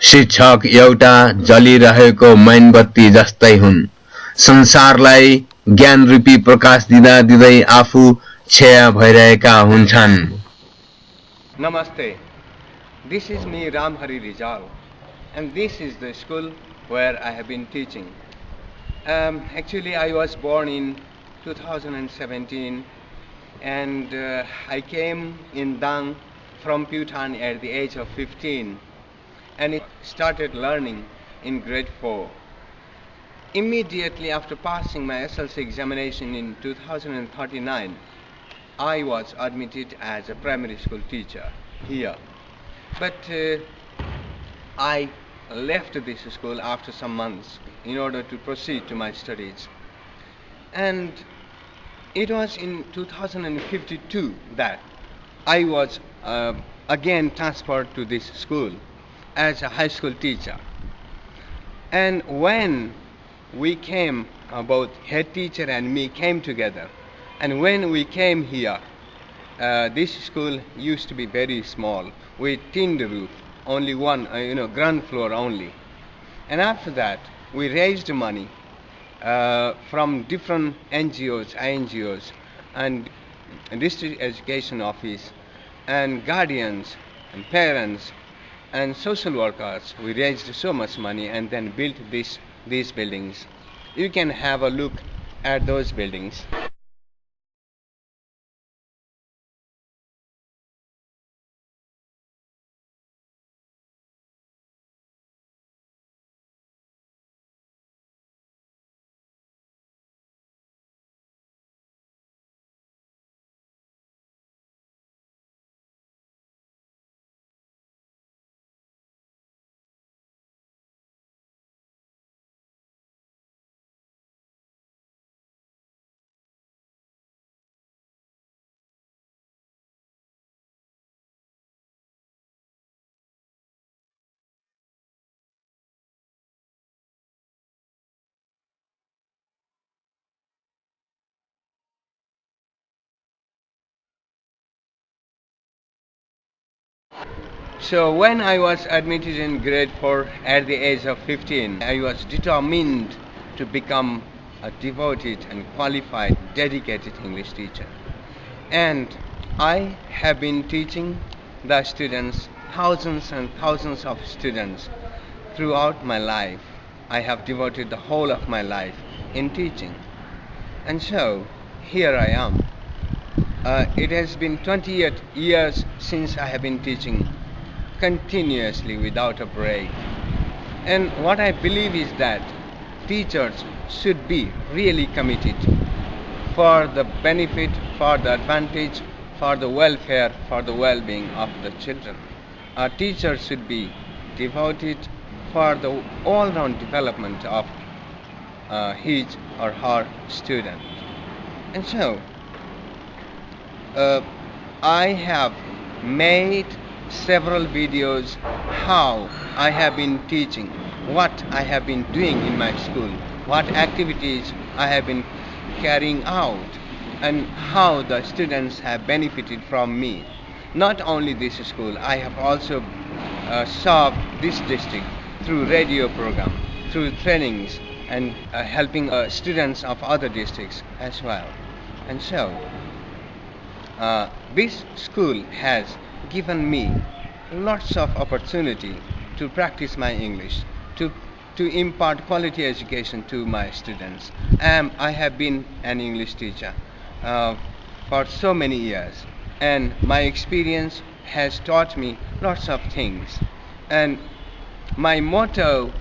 शिक्षक एउटा जलिरहेको मैनबत्ती जस्तै हुन्। संसारलाई ज्ञान रूपी प्रकाश दिँदा दिँदै आफू छेया भइरहेका हुन्छन्। Namaste. This is me, Ramhari Rijal, and this is the school where I have been teaching. Actually, I was born in 2017, and I came in Dang from Bhutan at the age of 15, and I started learning in grade 4. Immediately after passing my SLC examination in 2039, I was admitted as a primary school teacher here. But I left this school after some months in order to proceed to my studies. And it was in 2052 that I was again transferred to this school as a high school teacher. And when we came, both head teacher and me came together, and when we came here, this school used to be very small with tin roof, only one, ground floor only. And after that, we raised money from different NGOs, INGOs, and district education office, and guardians, and parents, and social workers. We raised so much money and then built these buildings. You can have a look at those buildings. So when I was admitted in grade 4 at the age of 15, I was determined to become a devoted and qualified, dedicated English teacher. And I have been teaching the students, thousands and thousands of students throughout my life. I have devoted the whole of my life in teaching. And so here I am. It has been 28 years since I have been teaching continuously without a break. And what I believe is that teachers should be really committed for the benefit, for the advantage, for the welfare, for the well-being of the children. A teacher should be devoted for the all-round development of his or her student. And so I have made several videos how I have been teaching, what I have been doing in my school, what activities I have been carrying out, and how the students have benefited from me. Not only this school, I have also served this district through radio program, through trainings, and helping students of other districts as well. And so this school has given me lots of opportunity to practice my English, to impart quality education to my students. I have been an English teacher for so many years, and my experience has taught me lots of things. And my motto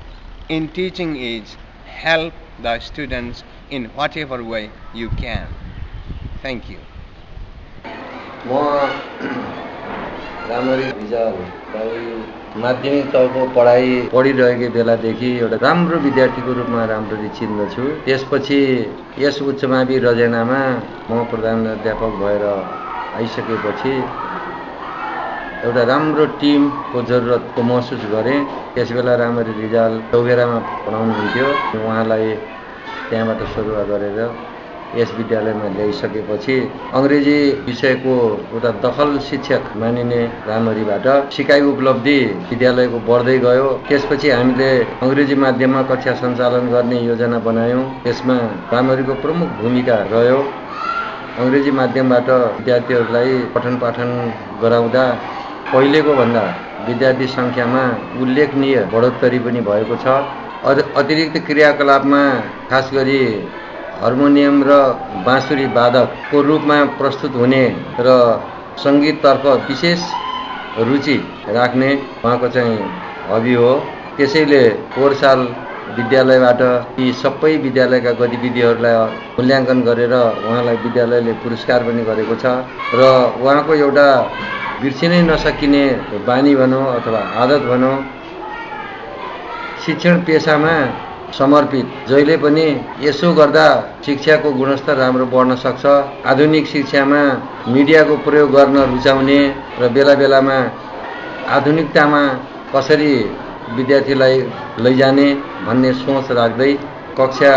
in teaching is help the students in whatever way you can. Thank you. Ramhari Rijal माध्यमिक तहको पढाइ पढिरहेकै बेलादेखि एउटा राम्रो विद्यार्थीको रूपमा राम्ररी चिन्दछु। त्यसपछि यस उच्च मावि रजनामा म प्रधानाध्यापक भएर आइसकेपछि एउटा राम्रो टिमको जरुरतको महसुस गरेँ। त्यसबेला रामहरी रिजाल चौगेरामा पढाउनुहुन्थ्यो। उहाँलाई त्यहाँबाट सरुवा गरेर यस विद्यालयमा ल्याइसकेपछि अङ्ग्रेजी विषयको एउटा दखल शिक्षक मानिने रामहरीबाट सिकाइ उपलब्धि विद्यालयको बढ्दै गयो। त्यसपछि हामीले अङ्ग्रेजी माध्यममा कक्षा सञ्चालन गर्ने योजना बनायौँ। त्यसमा रामहरीको प्रमुख भूमिका रह्यो। अङ्ग्रेजी माध्यमबाट विद्यार्थीहरूलाई पठन पाठन गराउँदा पहिलेको भन्दा विद्यार्थी सङ्ख्यामा उल्लेखनीय बढोत्तरी पनि भएको छ। अतिरिक्त क्रियाकलापमा खास गरी हार्मोनियम र बाँसुरी वादकको रूपमा प्रस्तुत हुने र सङ्गीततर्फ विशेष रुचि राख्ने उहाँको चाहिँ हबी हो। त्यसैले पोहोर साल विद्यालयबाट यी सबै विद्यालयका गतिविधिहरूलाई मूल्याङ्कन गरेर उहाँलाई विद्यालयले पुरस्कार पनि गरेको छ र उहाँको एउटा बिर्सिनै नसकिने बानी भनौँ अथवा आदत भनौँ, शिक्षण पेसामा समर्पित। जहिले पनि यसो गर्दा शिक्षाको गुणस्तर राम्रो बढ्न सक्छ। आधुनिक शिक्षामा मिडियाको प्रयोग गर्न रुचाउने र बेला बेलामा आधुनिकतामा कसरी विद्यार्थीलाई लैजाने भन्ने सोच राख्दै कक्षा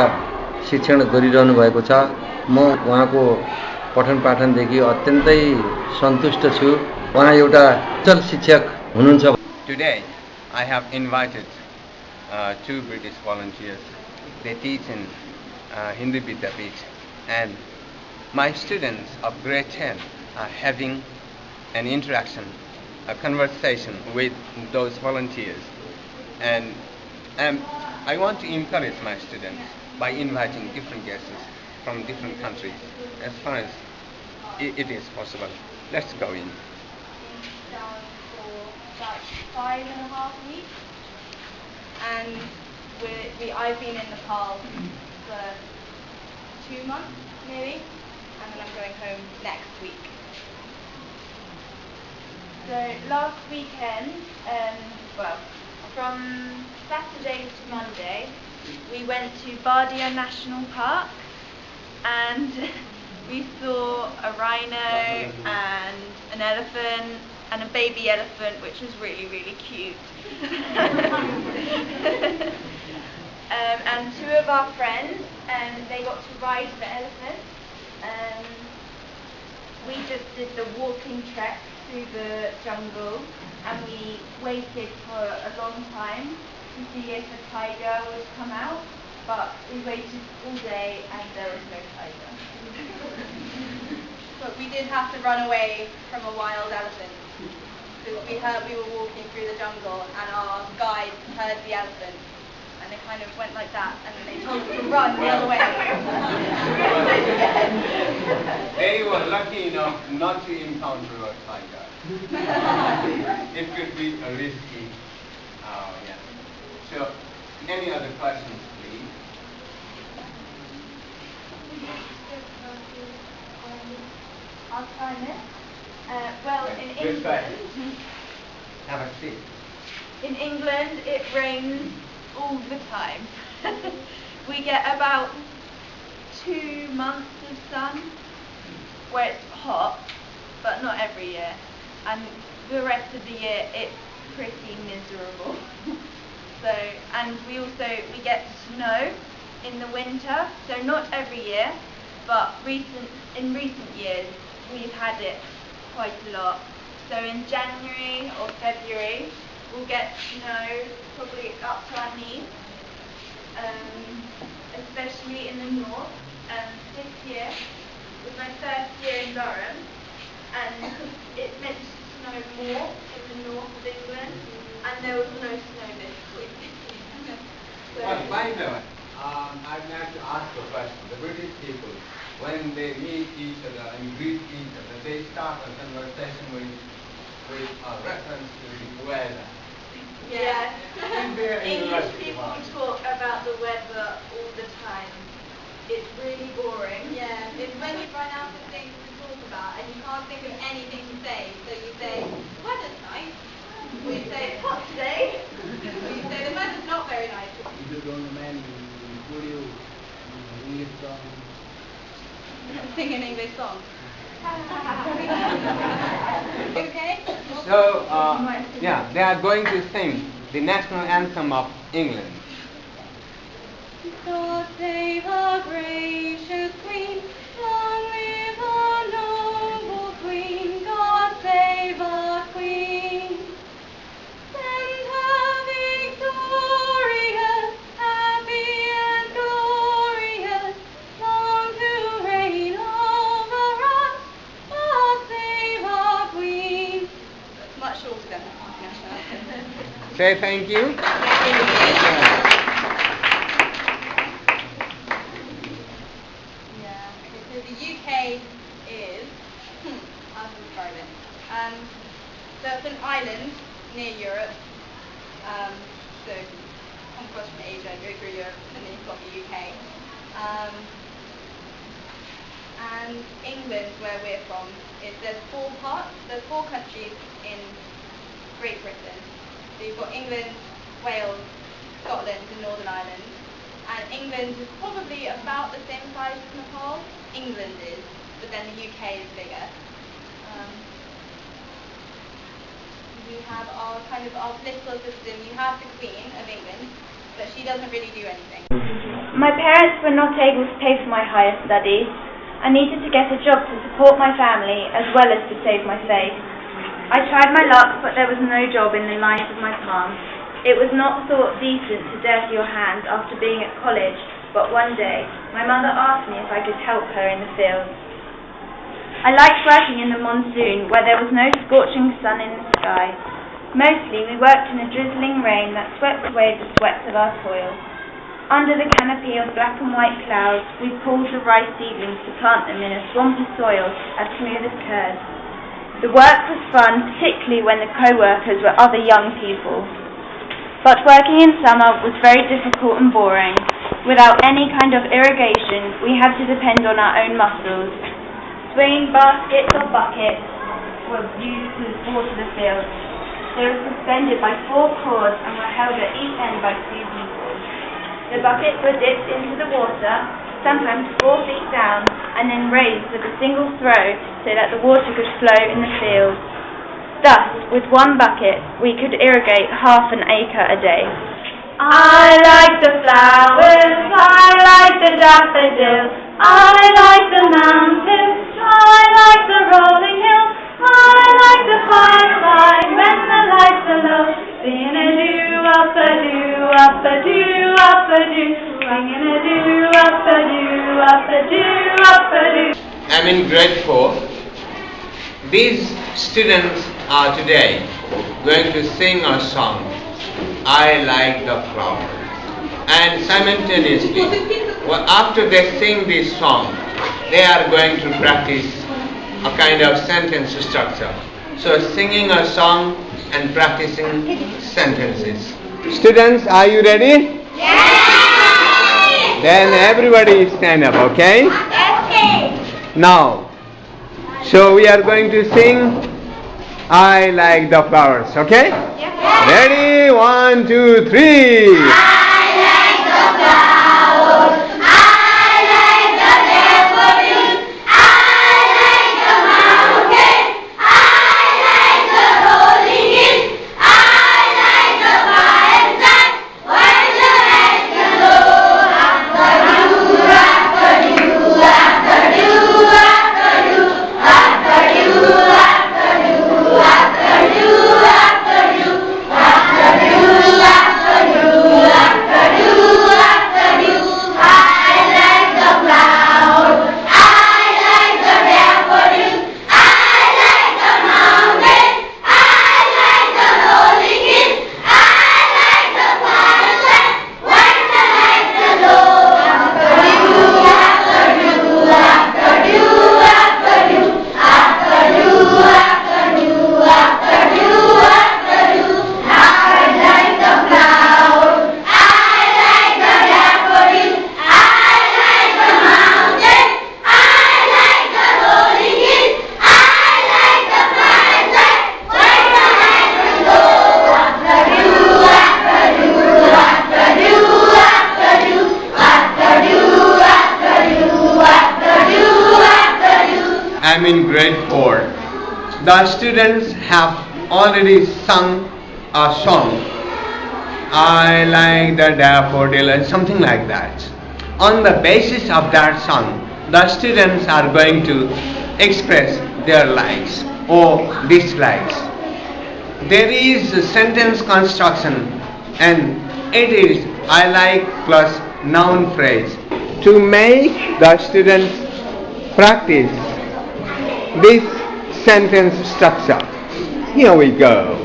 शिक्षण गरिरहनु भएको छ। म उहाँको पठन पाठनदेखि अत्यन्तै सन्तुष्ट छु। उहाँ एउटा कुशल शिक्षक हुनुहुन्छ। Today I have invited two British volunteers. They teach in Hindi Vidyapith, and my students of grade 10 are having an interaction, a conversation with those volunteers. And I want to encourage my students by inviting different guests from different countries as far as it is possible. Let's go in. Down for about 5.5 weeks, and I've been in Nepal for 2 months maybe, and then I'm going home next week. So last weekend, from Saturday to Monday, we went to Bardia National Park, and we saw a rhino and an elephant and a baby elephant, which was really, really cute. And two of our friends, they got to ride the elephant. We just did the walking trek through the jungle, and we waited for a long time to see if a tiger would come out, but we waited all day and there was no tiger. But we did have to run away from a wild elephant, because we were walking through the jungle and our guide heard the elephant, and it kind of went like that, and then they told us to run the other way. They were lucky enough not to encounter a tiger. It could be a risky. Yeah. So, any other questions, please? I'll try this. Well, in Good question. England, Have a seat. in England it rains all the time. We get about 2 months of sun where it's hot, but not every year. And the rest of the year it's pretty miserable. And we get snow in the winter, so not every year, but in recent years we've had it quite a lot. So in January or February we'll get snow probably up to our knees, especially in the north. This year was my first year in Durham, and it's meant to snow more in the north of England, and there was no snow this week. Well, by the way, I'd like to ask a question. The British people, when they meet each other and greet each other, they start a conversation with a reference to the weather. Yeah. English English people talk about the weather all the time. It's really boring. Yeah, it's when you run out of things to talk about and you can't think of anything to say, so you say, the weather's nice. Or you say, It's hot today. or you say, the weather's not very nice. If you don't mind, could you English song? Sing an English song. Okay? So, yeah, they are going to sing the national anthem of England. God save our gracious Queen, long live our noble Queen, God save our Queen. Send her victorious, happy and glorious, long to reign over us, God save our Queen. That's much shorter than the national anthem. Say thank you. Yeah, okay, so the UK is, how to describe it? So it's an island near Europe. So come across from Asia, go through Europe, and then you've got the UK. And England, where we're from, there's four countries in Great Britain. So you've got England, Wales, Scotland, and Northern Ireland. And England is probably about the same size as Nepal. England is, but then the UK is bigger. We have our political system. You have the Queen of England, but she doesn't really do anything. My parents were not able to pay for my higher studies. I needed to get a job to support my family as well as to save my face. I tried my luck, but there was no job in the lines of my palm. It was not thought decent to dirty your hands after being at college, but one day my mother asked me if I could help her in the fields. I liked working in the monsoon where there was no scorching sun in the sky. Mostly we worked in a drizzling rain that swept away the sweat of our toil. Under the canopy of black and white clouds, we pulled the rice seedlings to plant them in a swampy soil as smooth as curd. The work was fun, particularly when the co-workers were other young people. But working in summer was very difficult and boring. Without any kind of irrigation, we had to depend on our own muscles. Swinging baskets or buckets were used to water the fields. They were suspended by 4 cords and were held at each end by 2 people. The buckets were dipped into the water, sometimes 4 feet down, and then raised with a single throw so that the water could flow in the field. Thus, with 1 bucket, we could irrigate half an acre a day. I like the flowers, I like the daffodils, I like the mountains, I like the rolling hills, I like the fireside when the lights are low. Sing-a-doo, up-a-doo, up-a-doo, up-a-doo, sing-a-doo, up-a-doo, up-a-doo, up-a-doo. I'm in grade 4. These students are today going to sing a song, I Like the Flower. And simultaneously, after they sing this song, they are going to practice a kind of sentence structure. So singing a song and practicing sentences. Students, are you ready? Yes! Then everybody stand up, okay? Okay. Now, so we are going to sing I Like the Flowers, okay? Yes. Ready? 1, 2, 3. I'm in grade 4. The students have already sung a song I like the daffodil and something like that. On the basis of that song, the students are going to express their likes or dislikes. There is a sentence construction and it is I like plus noun phrase. To make the students practice this sentence structure, here we go.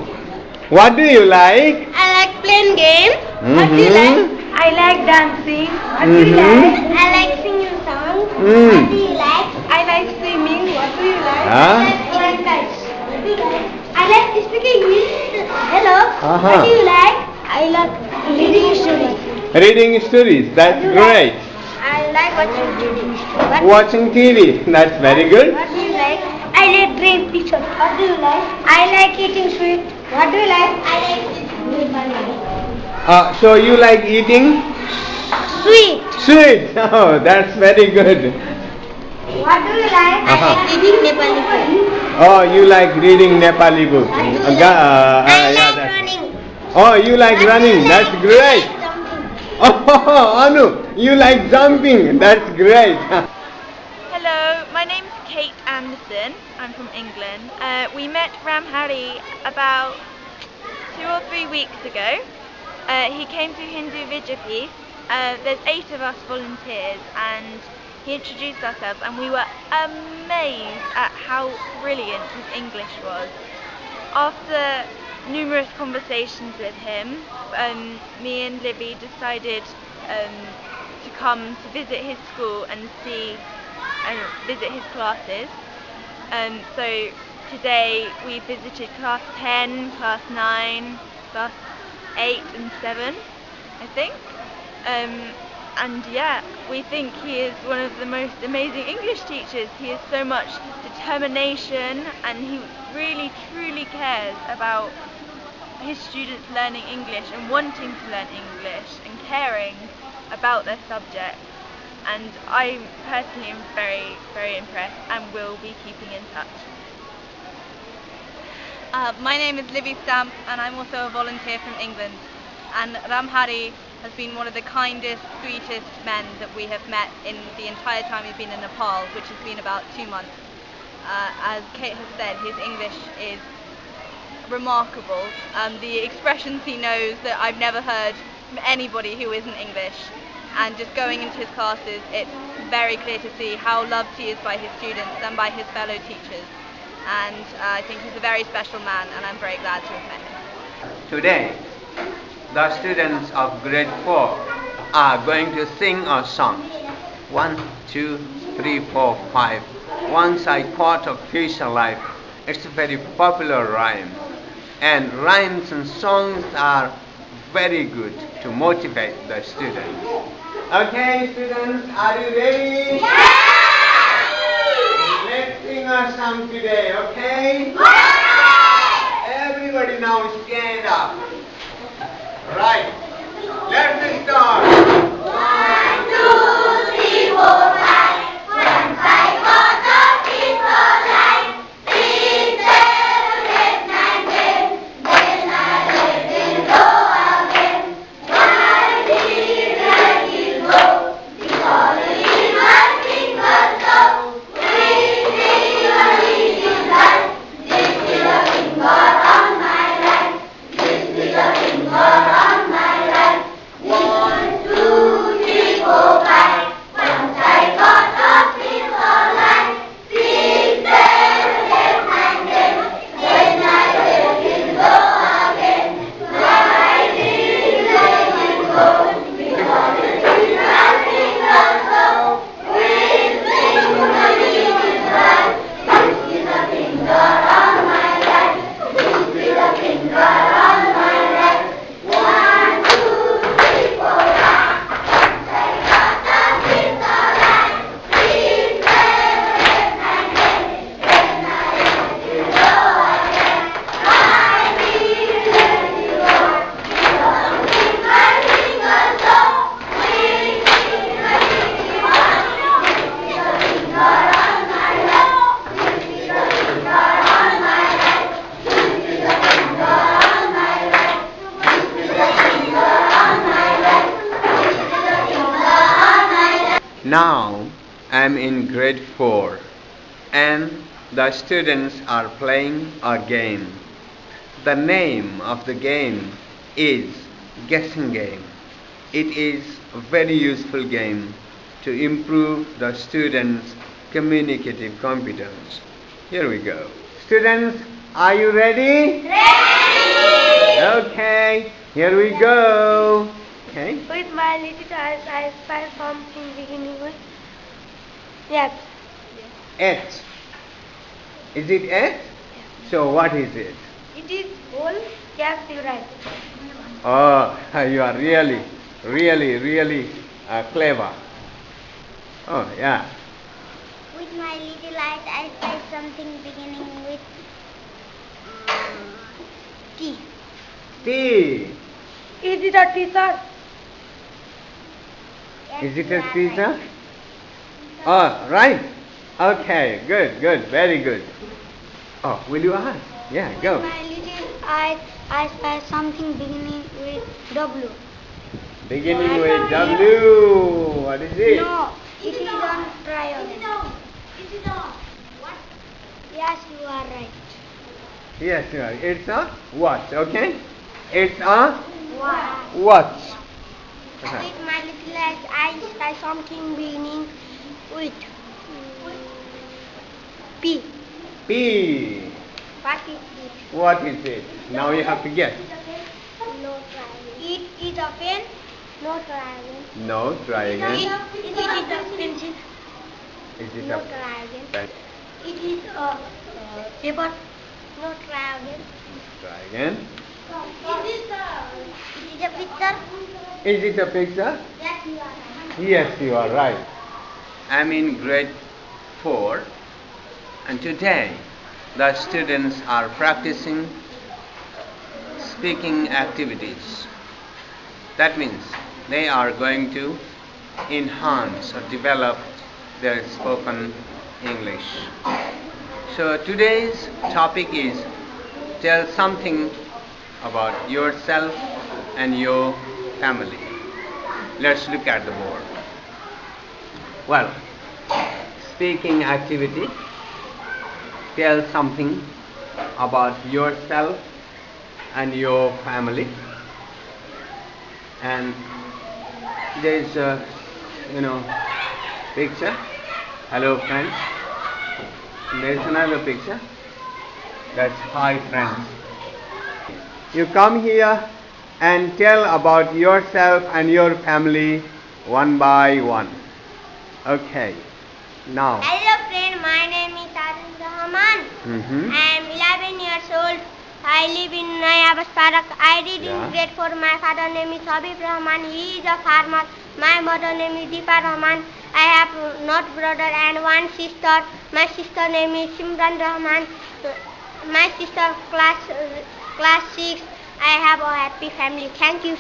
What do you like? I like playing games. What do you like? I like dancing. What do you like? I like singing songs. Mm. What do you like? I like swimming. What do you like? Huh? I like kites. What do you like? I like speaking English. Hello. Uh-huh. What do you like? I like reading stories. Reading stories, that's great. I like watching TV. Watching TV, that's very good. What do you like? I like drawing pictures. What do you like? I like eating sweet. What do you like? I like eating So you like eating sweet. sweet? Oh, that's very good. What do you like? I like reading Nepali books. Oh, you like reading Nepali book. I Yeah, like that's- running. Oh, you like running, that's great. Oh, Anu, you like jumping, that's great. Hello, my name's Kate Anderson. I'm from England. We met Ramhari about 2 or 3 weeks ago. He came to Hindu Vidyapeeth. There's 8 of us volunteers and he introduced ourselves and we were amazed at how brilliant his English was. After numerous conversations with him, me and Libby decided to come to visit his school and see and visit his classes. So today we visited class 10, class 9, class 8 and 7, I think. And yeah, we think he is one of the most amazing English teachers. He has so much determination and he really truly cares about his students learning English and wanting to learn English and caring about their subject. And I personally am very, very impressed and will be keeping in touch. My name is Libby Stamp and I'm also a volunteer from England. And Ramhari has been one of the kindest, sweetest men that we have met in the entire time we've been in Nepal, which has been about 2 months. As Kate has said, his English is remarkable. The expressions he knows that I've never heard from anybody who isn't English. And just going into his classes, it's very clear to see how loved he is by his students and by his fellow teachers. And I think he's a very special man and I'm very glad to have met him. Today, the students of grade 4 are going to sing a song. 1, 2, 3, 4, 5. Once I caught a fish alive. It's a very popular rhyme. And rhymes and songs are very good to motivate the students. Okay, students, are you ready? Yes! Let's sing a song today, okay? Everybody now stand up. Right. Let's start. 1, 2, 3, 4, 5. Once I caught a fish alive. 6, 7, 8, 9, 10. Then I let it go again. When I did let it go, because in my fingers go. This is a reading life. This is a finger on my life. This is Now I am in grade 4 and the students are playing a game. The name of the game is guessing game. It is a very useful game to improve the students' communicative competence. Here we go. Students, are you ready? Ready! Okay, here we go. Okay. With my little eyes, I spy something beginning with yes. H. Is it H? So what is it? It is whole. Yes, you right. Oh, you are really clever. Oh, yeah. With my little eyes, I spy something beginning with T. T. Is it a teacher? Is it a pizza? Oh, right. Okay, good, very good. Oh, will you ask? Yeah, go. With my little eyes, I spy something beginning with W. Beginning with W. What is it? No, it is on triangle. What? Yes, you are right. Yes, you are. It's a watch, okay? It's a What? watch. With my little eyes, I spy something beginning with P. P. What is it? What is it? Now you have to guess. No triangle. It is a pen. No triangle. No, try again. It is a pencil. Is it No a triangle. pen? It is a paper. No triangle. Try again. It is a picture. Is it a picture? Yes, you are right. Yes, you are right. I'm in grade 4 and today the students are practicing speaking activities. That means they are going to enhance or develop their spoken English. So today's topic is tell something about yourself and your family. Let's look at the board. Well, speaking activity, tell something about yourself and your family. And there's a picture. Hello friends. And there's another picture. That's hi friends. You come here and tell about yourself and your family one by one. Okay. Now. Hello friend, my name is Arun Rahman. I am 11 years old. I live in Naya Basparak. I read in grade 4. My father name is Habib Rahman. He is a farmer. My mother name is Deepa Rahman. I have not brother and one sister. My sister name is Simran Rahman. My sister class 6. I have a happy family. Thank you.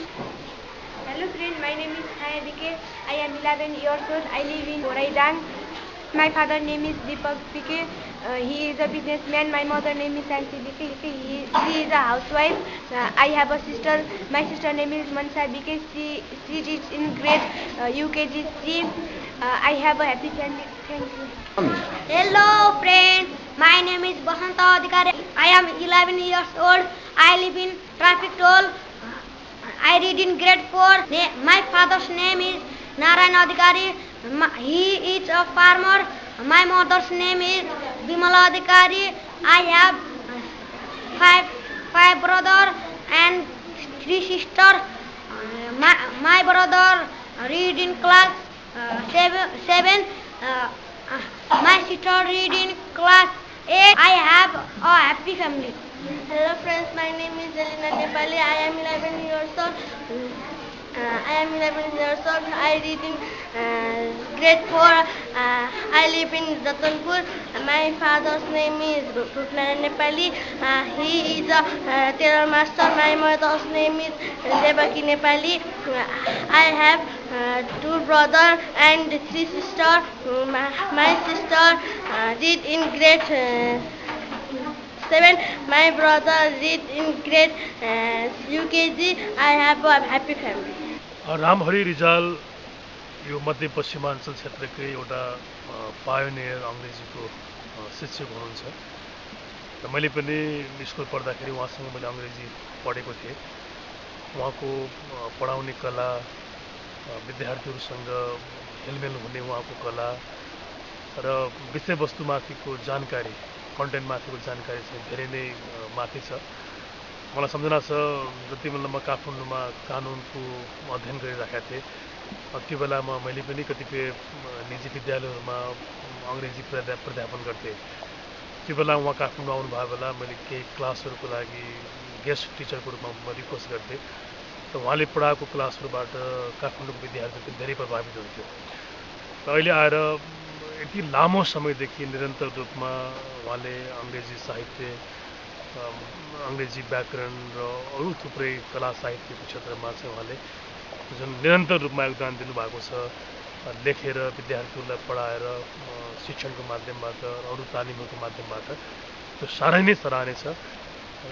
Hello friend, my name is Haya Bike. I am 11 years old. I live in Boraidan. My father name is Deepak Bike. He is a businessman. My mother name is Santi Bike. She is a housewife. I have a sister. My sister name is Mansa Bike. She is in grade UKG 3. I have a happy family. Thank you. Hello friend, my name is Basanta Adhikari. I am 11 years old. I live in traffic toll. I read in grade 4. My father's name is Narayan Adhikari. He is a farmer. My mother's name is Bimala Adhikari. I have five brothers and 3 sisters. My brother read in class 7. My sister read in class 8. I have a happy family. Hello friends, my name is Elena Nepali. I am 11 years old. I read in grade 4. I live in Ratanpur. My father's name is Rupnarayan Nepali. He is a tailor master. My mother's name is Devaki Nepali. I have 2 brothers and 3 sisters. My sister read in grade 7. My brother read in grade UKG. I have a happy family. Ramhari Rijal यो मध्यपश्चिमाञ्चल क्षेत्रकै एउटा pioneer अङ्ग्रेजीको शिक्षक हुनुहुन्छ र मैले पनि school पढ्दाखेरि उहाँसँग मैले अङ्ग्रेजी पढेको थिएँ। उहाँको पढाउने कला, विद्यार्थीहरूसँग हेलमेल हुने उहाँको कला र विषयवस्तुमाथिको जानकारी, कन्टेन्टमाथिको जानकारी चाहिँ धेरै नै माथि छ। मलाई सम्झना छ जति बेला म काठमाडौँमा कानुनको अध्ययन गरिरहेका थिएँ, त्यो बेलामा मैले पनि कतिपय निजी विद्यालयहरूमा अङ्ग्रेजी प्राध्यापन गर्थेँ। त्यो बेला उहाँ काठमाडौँ आउनुभएको बेला मैले केही क्लासहरूको लागि गेस्ट टिचरको रूपमा रिक्वेस्ट गर्थेँ र उहाँले पढाएको क्लासहरूबाट काठमाडौँको विद्यार्थीहरू धेरै प्रभावित हुन्थ्यो। र अहिले आएर यति लामो समयदेखि निरन्तर रूपमा उहाँले अङ्ग्रेजी साहित्य, अङ्ग्रेजी व्याकरण र अरू थुप्रै कला साहित्यको क्षेत्रमा चाहिँ उहाँले जुन निरन्तर रूपमा योगदान दिनुभएको छ, लेखेर विद्यार्थीहरूलाई पढाएर शिक्षणको माध्यमबाट अरू तालिमहरूको माध्यमबाट, त्यो साह्रै नै सराहनीय छ।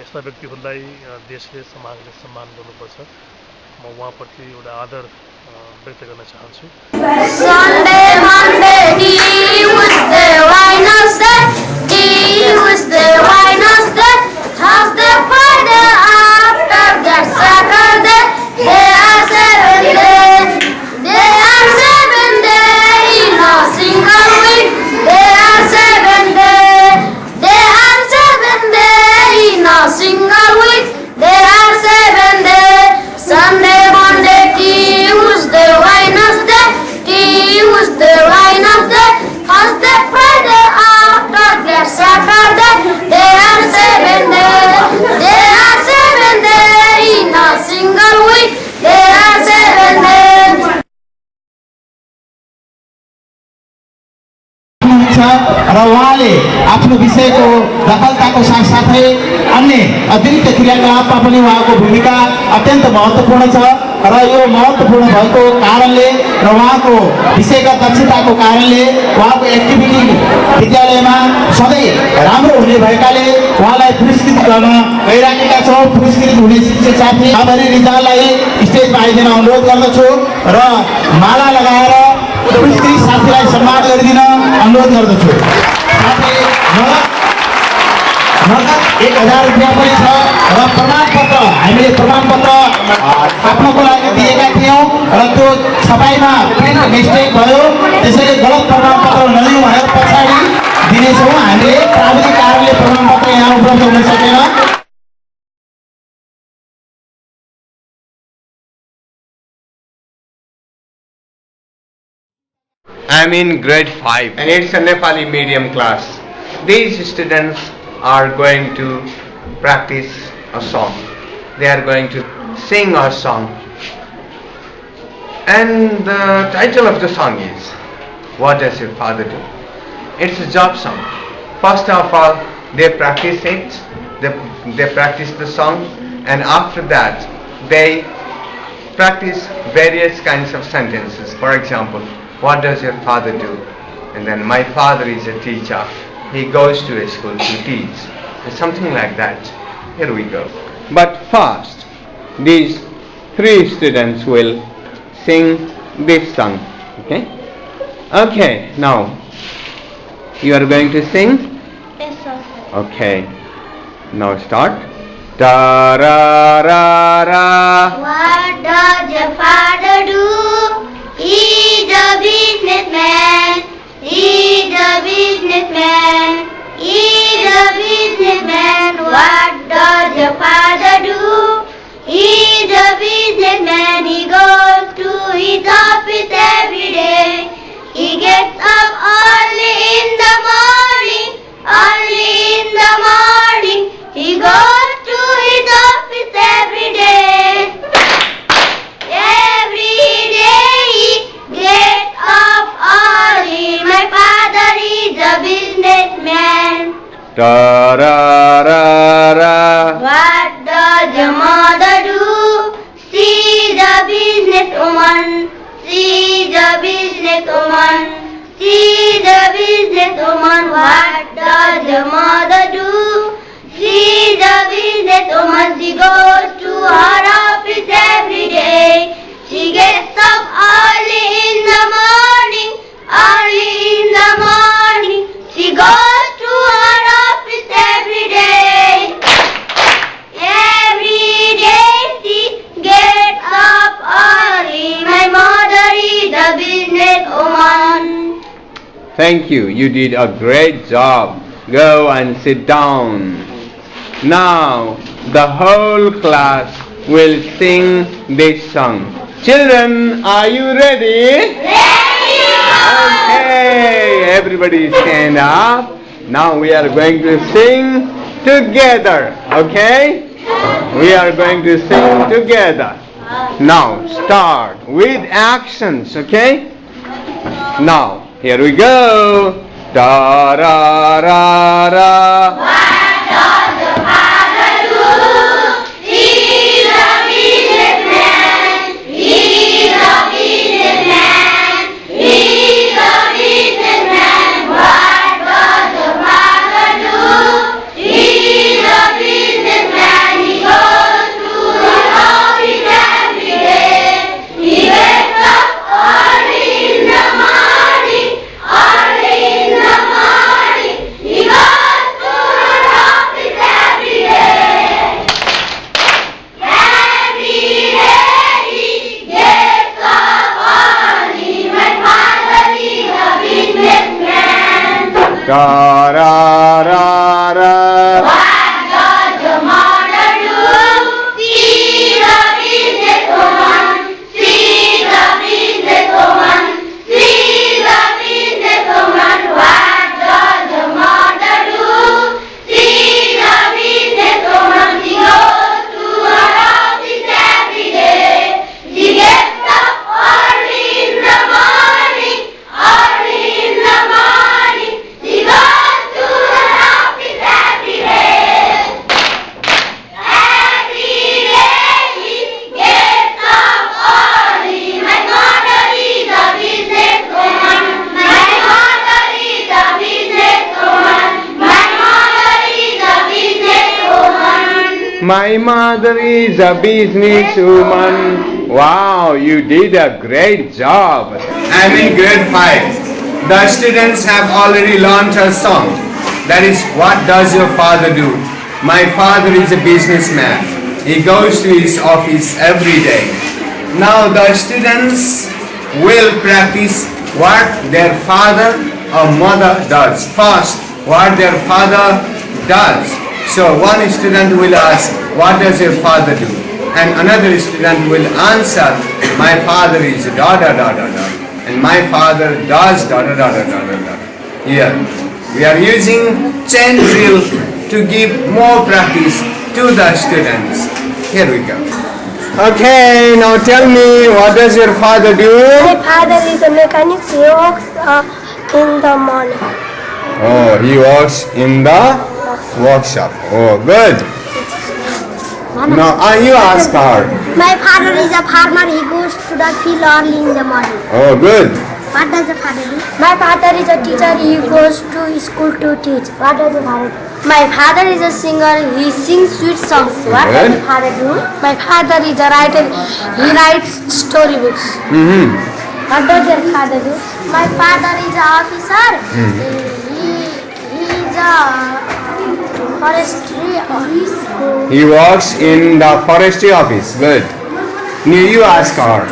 यस्ता व्यक्तिहरूलाई देशले, समाजले सम्मान गर्नुपर्छ। म उहाँप्रति एउटा आदर व्यक्त गर्न चाहन्छु। र उहाँले आफ्नो विषयको दखलताको साथसाथै अन्य अतिरिक्त क्रियाकलापमा पनि उहाँको भूमिका अत्यन्त महत्त्वपूर्ण छ र यो महत्त्वपूर्ण भएको कारणले र उहाँको विषयगत दक्षताको कारणले उहाँको एक्टिभिटी विद्यालयमा सधैँ राम्रो हुने भएकाले उहाँलाई पुरस्कृत गर्न गइराखेका छौँ। पुरस्कृत हुने शिक्षक साथी रामहरि रिजाललाई स्टेजमा आइदिन अनुरोध गर्दछु र माला लगाएर पुरस्कृत साथीलाई सम्मान गरिदिन अनुरोध गर्दछु। साथै नगद 1000 रुपियाँ पनि छ र प्रमाणपत्र, हामीले प्रमाणपत्र आफ्नोको लागि दिएका थियौँ र त्यो छपाईमा प्रिन्ट मिस्टेक भयो, त्यसैले गलत प्रमाणपत्र नदिउँ भनेर पछाडि दिनेछौँ। हामीले प्राविधिक कारणले प्रमाणपत्र यहाँ उपलब्ध हुन सकेन। I'm in grade 5 and it's a Nepali medium class. These students are going to practice a song. They are going to sing a song. And the title of the song is, What Does Your Father Do? It's a job song. First of all, they practice it, they practice the song, and after that, they practice various kinds of sentences. For example, what does your father do? And then, my father is a teacher. He goes to a school to teach. Something like that. Here we go. But first, these 3 students will sing this song. Okay? Okay, now, you are going to sing? Yes, sir. Okay. Now start. Da ra ra ra. What does your father do? He's a businessman. He's a businessman. He's a businessman. What does your father do? He's a businessman. He goes to his office every day. He gets up early in the morning. Early in the morning. He goes to his office every day. Every day he gets up early. My father is a businessman. Da ra ra ra. What does your mother do? She's a businesswoman. She's a businesswoman. She's a businesswoman. What does your mother do? She's a businesswoman. She goes to her office every day. She gets up early in the Thank you. You did a great job. Go and sit down. Now, the whole class will sing this song. Children, are you ready? Ready! Okay, everybody stand up. Now we are going to sing together. Okay? We are going to sing together. Now, start with actions. Okay? Now, here we go. Da ra ra ra. What does the father do? He's a businessman. He's a businessman. He's a businessman. What does the father do? He's a businessman. He goes to the office every day. He wakes up early in the morning. Early in the morning. He goes to the office every day. Every day he gets up early. My father is a businessman. Da ra ra ra. What does the mother do? She's a businesswoman. She's a businesswoman. She's a businesswoman. What does the mother do? She's a businesswoman. She goes to her office every day. She gets up early in the morning. Early in the morning. She goes to her office every day. Every day he gets up early. My mother is a businesswoman. My mother is a businesswoman. My mother is a businesswoman. My mother is a businesswoman. Wow, you did a great job. I'm in grade 5. The students have already learned a song. That is, what does your father do? My father is a businessman. He goes to his office every day. Now the students will practice what their father or mother does. First, what their father does. So one student will ask, what does your father do? And another student will answer, my father is da da da da da. And my father does da da da da da da da. Here, we are using chain drill to give more practice to the students. Here we go. Okay, now tell me, what does your father do? My father is a mechanic. He works in the morning. Oh, he works in the workshop. Oh, good. Now, you ask her. My father is a farmer. He goes to the field early in the morning. Oh, good. What does the father do? My father is a teacher. He goes to school to teach. What does the father do? My father is a singer. He sings sweet songs. What does the father do? My father is a writer. He writes storybooks. What does your father do? My father is an officer. He is a forestry office. He works in the forestry office. Good. Now you ask her.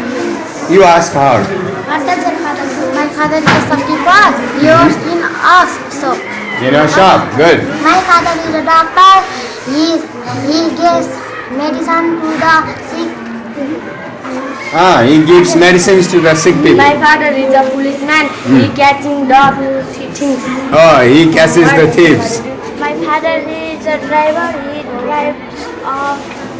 You ask her. What does your father do? My father is a shopkeeper. He works in a shop. In a shop. Good. My father is a doctor. He gives medicine to the sick. He gives medicines to the sick people. My father is a policeman. He catching the thieves. Oh, he catches the thieves. My father is a driver. He drives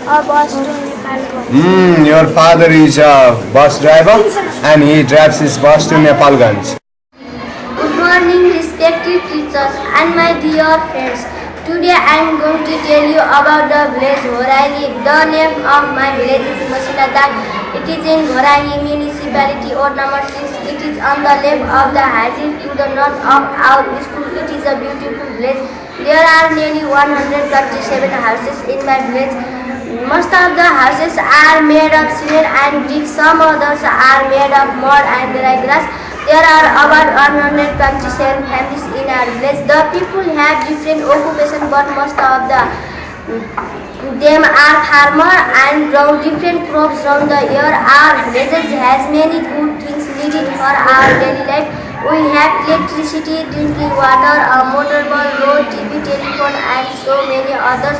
a bus to Nepal. Your father is a bus driver and he drives his bus to Nepalganj. Good morning, respected teachers and my dear friends. Today I am going to tell you about the village where I live. The name of my village is Masinadak. It is in Ghorangi municipality, ward number 6. It is on the left of the Hazir to the north of our school. It is a beautiful village. There are nearly 137 houses in my village. Most of the houses are made of cement and bricks. Some others are made of mud and dry grass. There are about 127 families in our village. The people have different occupations, but most of them are farmer and grow different crops from the year. Our village has many good things needed for our daily life. We have electricity, drinking water, a motorball, road, TV, telephone and so many others.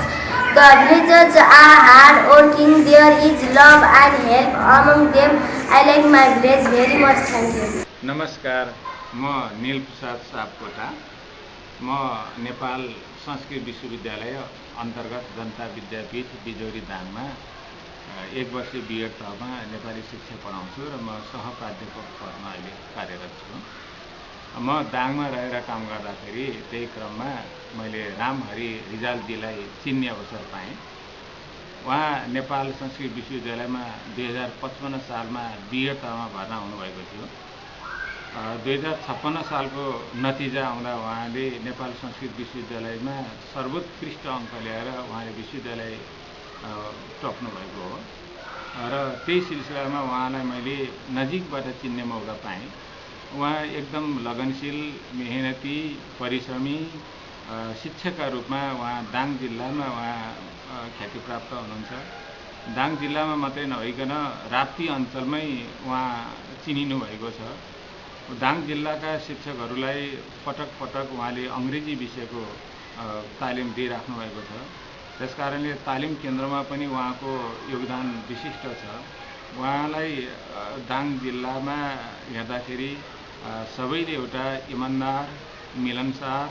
The villagers are hard-working. There is love and help among them. I like my village very much. Thank you. नमस्कार, म नील प्रसाद सापकोटा। म नेपाल संस्कृत विश्वविद्यालय अन्तर्गत जनता विद्यापीठ बिजोरी दाङमा 1 वर्षीय B.Ed तहमा नेपाली शिक्षा पढाउँछु र म सहप्राध्यापक पदमा अहिले कार्यरत छु। म दाङमा रहेर काम गर्दाखेरि त्यही क्रममा मैले रामहरि रिजालजीलाई चिन्ने अवसर पाएँ। उहाँ नेपाल संस्कृत विश्वविद्यालयमा 2055 सालमा बिएड तहमा भर्ना हुनुभएको थियो। 2056 सालको नतिजा आउँदा उहाँले नेपाल संस्कृत विश्वविद्यालयमा सर्वोत्कृष्ट अङ्क ल्याएर उहाँले विश्वविद्यालय टप्नु भएको हो र त्यही सिलसिलामा उहाँलाई मैले नजिकबाट चिन्ने मौका पाएँ। उहाँ एकदम लगनशील, मेहनती, परिश्रमी शिक्षकका रूपमा उहाँ दाङ जिल्लामा ख्याति प्राप्त हुनुहुन्छ। दाङ जिल्लामा मात्रै नभइकन राप्ती अञ्चलमै उहाँ चिनिनु भएको छ। दाङ जिल्लाका शिक्षकहरूलाई पटक पटक उहाँले अङ्ग्रेजी विषयको तालिम दिइराख्नु भएको छ। त्यसकारणले तालिम केन्द्रमा पनि उहाँको योगदान विशिष्ट छ। उहाँलाई दाङ जिल्लामा हेर्दाखेरि सबैले एउटा इमान्दार, मिलनसार,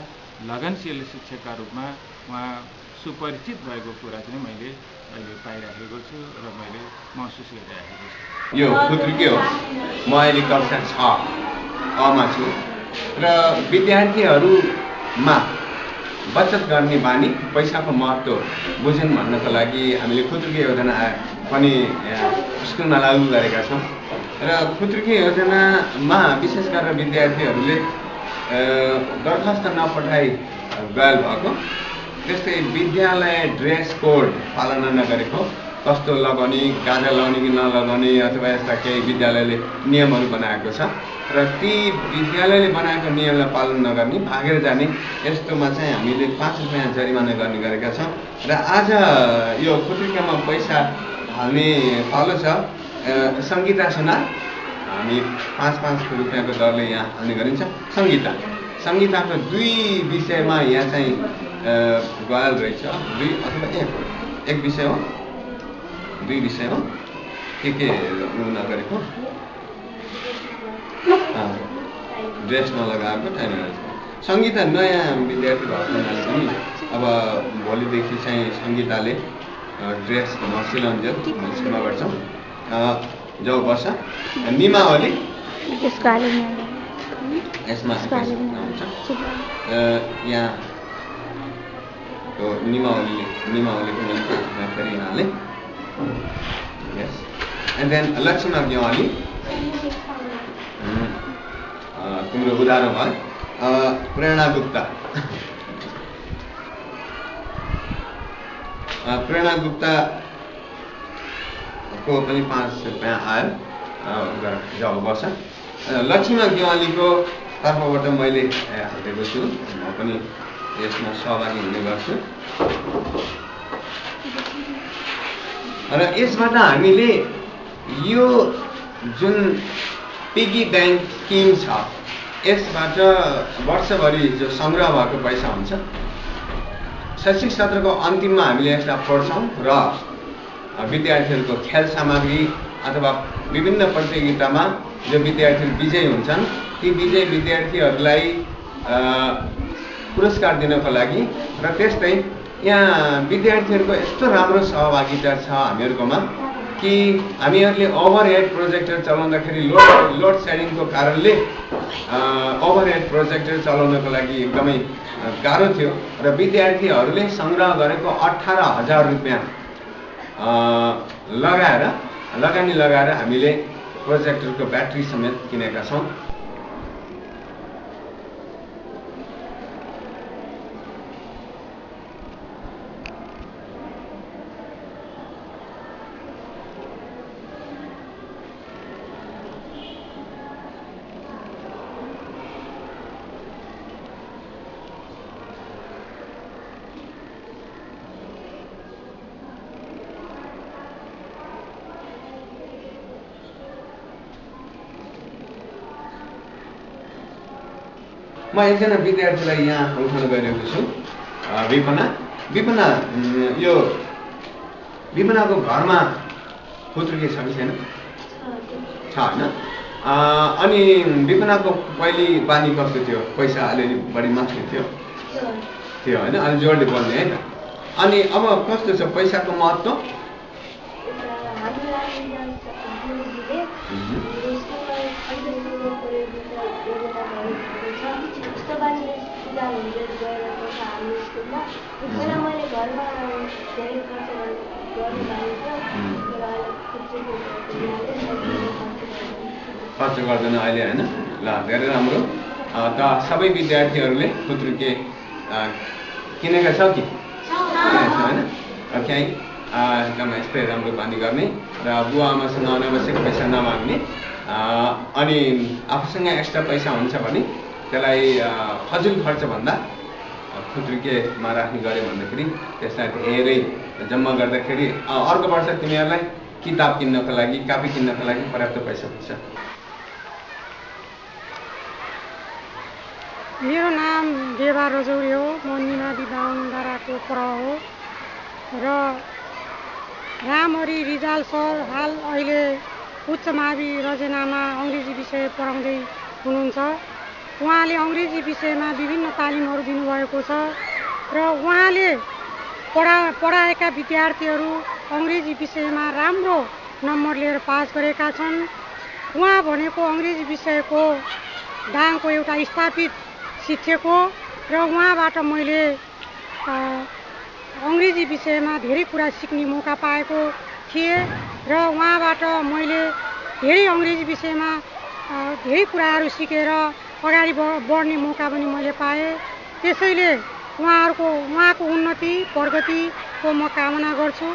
लगनशील शिक्षकका रूपमा उहाँ सुपरिचित भएको कुरा चाहिँ मैले अहिले पाइराखेको छु र मैले महसुस गरिराखेको छु। यो खुत्रुके हो। म अहिले कक्षा 6 मा छु र विद्यार्थीहरूमा बचत गर्ने बानी, पैसाको महत्त्व बुझ्न भन्नको लागि हामीले खुत्रुके योजना पनि स्कुलमा लागू गरेका छौँ र खुत्रुके योजनामा विशेष गरेर विद्यार्थीहरूले दरखास्त नपठाई गयल भएको, त्यस्तै विद्यालय ड्रेस कोड पालना नगरेको, कस्तो लगाउने, गाजा लगाउने कि नलगाउने अथवा यस्ता केही विद्यालयले नियमहरू बनाएको छ र ती विद्यालयले बनाएको नियमलाई पालन नगर्ने, भागेर जाने यस्तोमा चाहिँ हामीले 5 रुपियाँ जरिमाना गर्ने गरेका छौँ र आज यो खुत्रुकेमा पैसा हाल्ने पालो छ। सङ्गीता सुना हामी 5-5 रुपियाँको दरले यहाँ हाल्ने गरिन्छ। सङ्गीताको 2 विषयमा यहाँ चाहिँ गयल रहेछ। 2 अथवा 1 विषय हो, 2 विषय हो के नगरेको, ड्रेस नलगाएको, टाइम रहेछ। सङ्गीता नयाँ विद्यार्थी भएको हुनाले पनि अब भोलिदेखि चाहिँ सङ्गीताले ड्रेस म सिलाउन्जेल स्कुलमा गर्छौँ। जाउ वर्ष निमावली यसमा हुन्छ यहाँ निमावलीको मैले 5 रुपियाँ फेरि हालेँ। Yes and then Laxman Gyawali तिम्रो उधारो भयो। प्रेरणा गुप्ताको पनि 5 रुपियाँ आयो। जाउ वर्ष लक्ष्मण ज्ञवालीको तर्फबाट मैले हालेको छु। म पनि यसमा सहभागी हुने गर्छु र यसबाट हामीले यो जुन पिगी ब्याङ्क स्किम छ यसबाट वर्षभरि जो सङ्ग्रह भएको पैसा हुन्छ, शैक्षिक सत्रको अन्तिममा हामीले यसलाई फोड्छौँ र विद्यार्थीहरूको खेल सामग्री अथवा विभिन्न प्रतियोगितामा जो विद्यार्थीहरू विजयी हुन्छन् ती विजयी विद्यार्थीहरूलाई पुरस्कार दिनको लागि र त्यस्तै यहाँ विद्यार्थीहरूको यस्तो राम्रो सहभागिता छ हामीहरूकोमा कि हामीहरूले ओभरहेड प्रोजेक्टर चलाउँदाखेरि लोड सेडिङको कारणले ओभरहेड प्रोजेक्टर चलाउनको लागि एकदमै गाह्रो थियो र विद्यार्थीहरूले सङ्ग्रह गरेको 18,000 रुपियाँ लगानी लगाएर हामीले प्रोजेक्टरको ब्याट्री समेत किनेका छौँ। म एकजना विद्यार्थीलाई यहाँ उठाउन गइरहेको छु विपना विपना यो विपनाको घरमा पुत्रुकी छ कि छैन छ होइन अनि विपनाको पहिले बानी कस्तो थियो पैसा अलिअलि बढी माग्ने थियो होइन अलि जोडले बोल्ने है त अनि अब कस्तो छ पैसाको महत्त्व खर्च गर्दैन अहिले होइन ल धेरै राम्रो त सबै विद्यार्थीहरूले पुत्रुके किनेका छ कि होइन ओके एकदम यस्तै राम्रो बानी गर्ने र बुवा आमासँग अनावश्यक पैसा नमाग्ने अनि आफूसँग एक्स्ट्रा पैसा हुन्छ भने त्यसलाई फजुल खर्च भन्दा पुत्रुकेमा राख्ने गऱ्यो भन्दाखेरि त्यसलाई धेरै जम्मा गर्दाखेरि अर्को वर्ष तिमीहरूलाई किताब किन्नको लागि कापी किन्नको लागि पर्याप्त पैसा हुन्छ। मेरो नाम देवा रजौरी हो म निमाडी दाङडाँडाको पर हो र रामहरि रिजाल सर हाल अहिले उच्च मावि रजनामा अङ्ग्रेजी विषय पढाउँदै हुनुहुन्छ। उहाँले अङ्ग्रेजी विषयमा विभिन्न तालिमहरू दिनुभएको छ र उहाँले पढाएका विद्यार्थीहरू अङ्ग्रेजी विषयमा राम्रो नम्बर लिएर पास गरेका छन्। उहाँ भनेको अङ्ग्रेजी विषयको दाङको एउटा स्थापित शिक्षक हो र उहाँबाट मैले अङ्ग्रेजी विषयमा धेरै कुरा सिक्ने मौका पाएको थिएँ र उहाँबाट मैले धेरै अङ्ग्रेजी विषयमा धेरै कुराहरू सिकेर अगाडि बढ्ने मौका पनि मैले पाएँ। त्यसैले उहाँको उन्नति प्रगतिको म कामना गर्छु।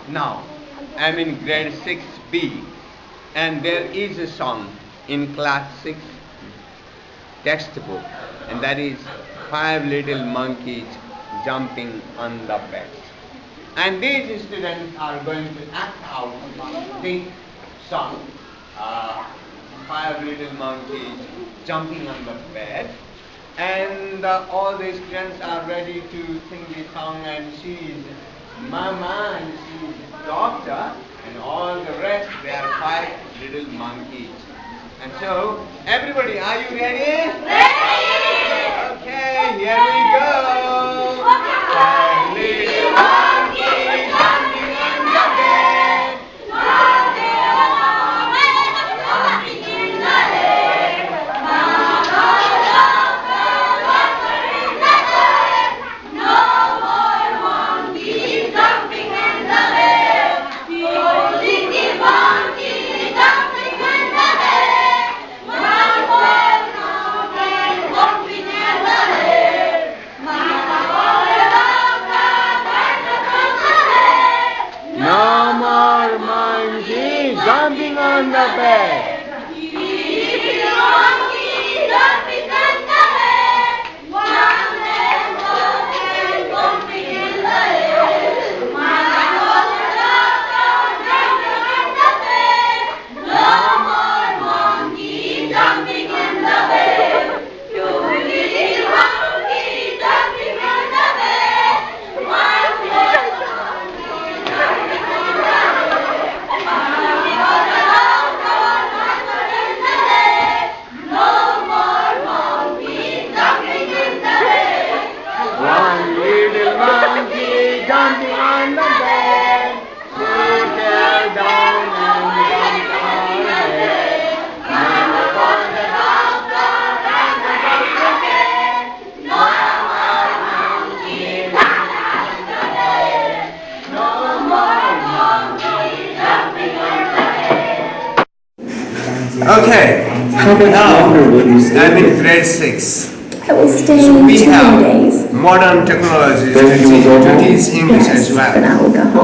Now I am in grade 6B and there is a song in class 6 textbook and that is 5 little monkeys jumping on the bed. And these students are going to act out this song, 5 little monkeys jumping on the bed. And all the students are ready to sing this song and she is Mama and she is Doctor and all the rest they are 5 little monkeys. And so, everybody, are you ready? Ready! Okay, here we go. 5 little monkeys jumping on the bed. Jumping in the air. Mama, doctor, doctor in the bed. No more monkeys jumping in the air. Only the monkeys jumping in the air. One more monkey jumping in the air. Mama, doctor, doctor in the bed. No more monkeys jumping on the bed. Okay, now I'm in grade 6. I will stay So we 2 have days. modern technologies to teach English as well.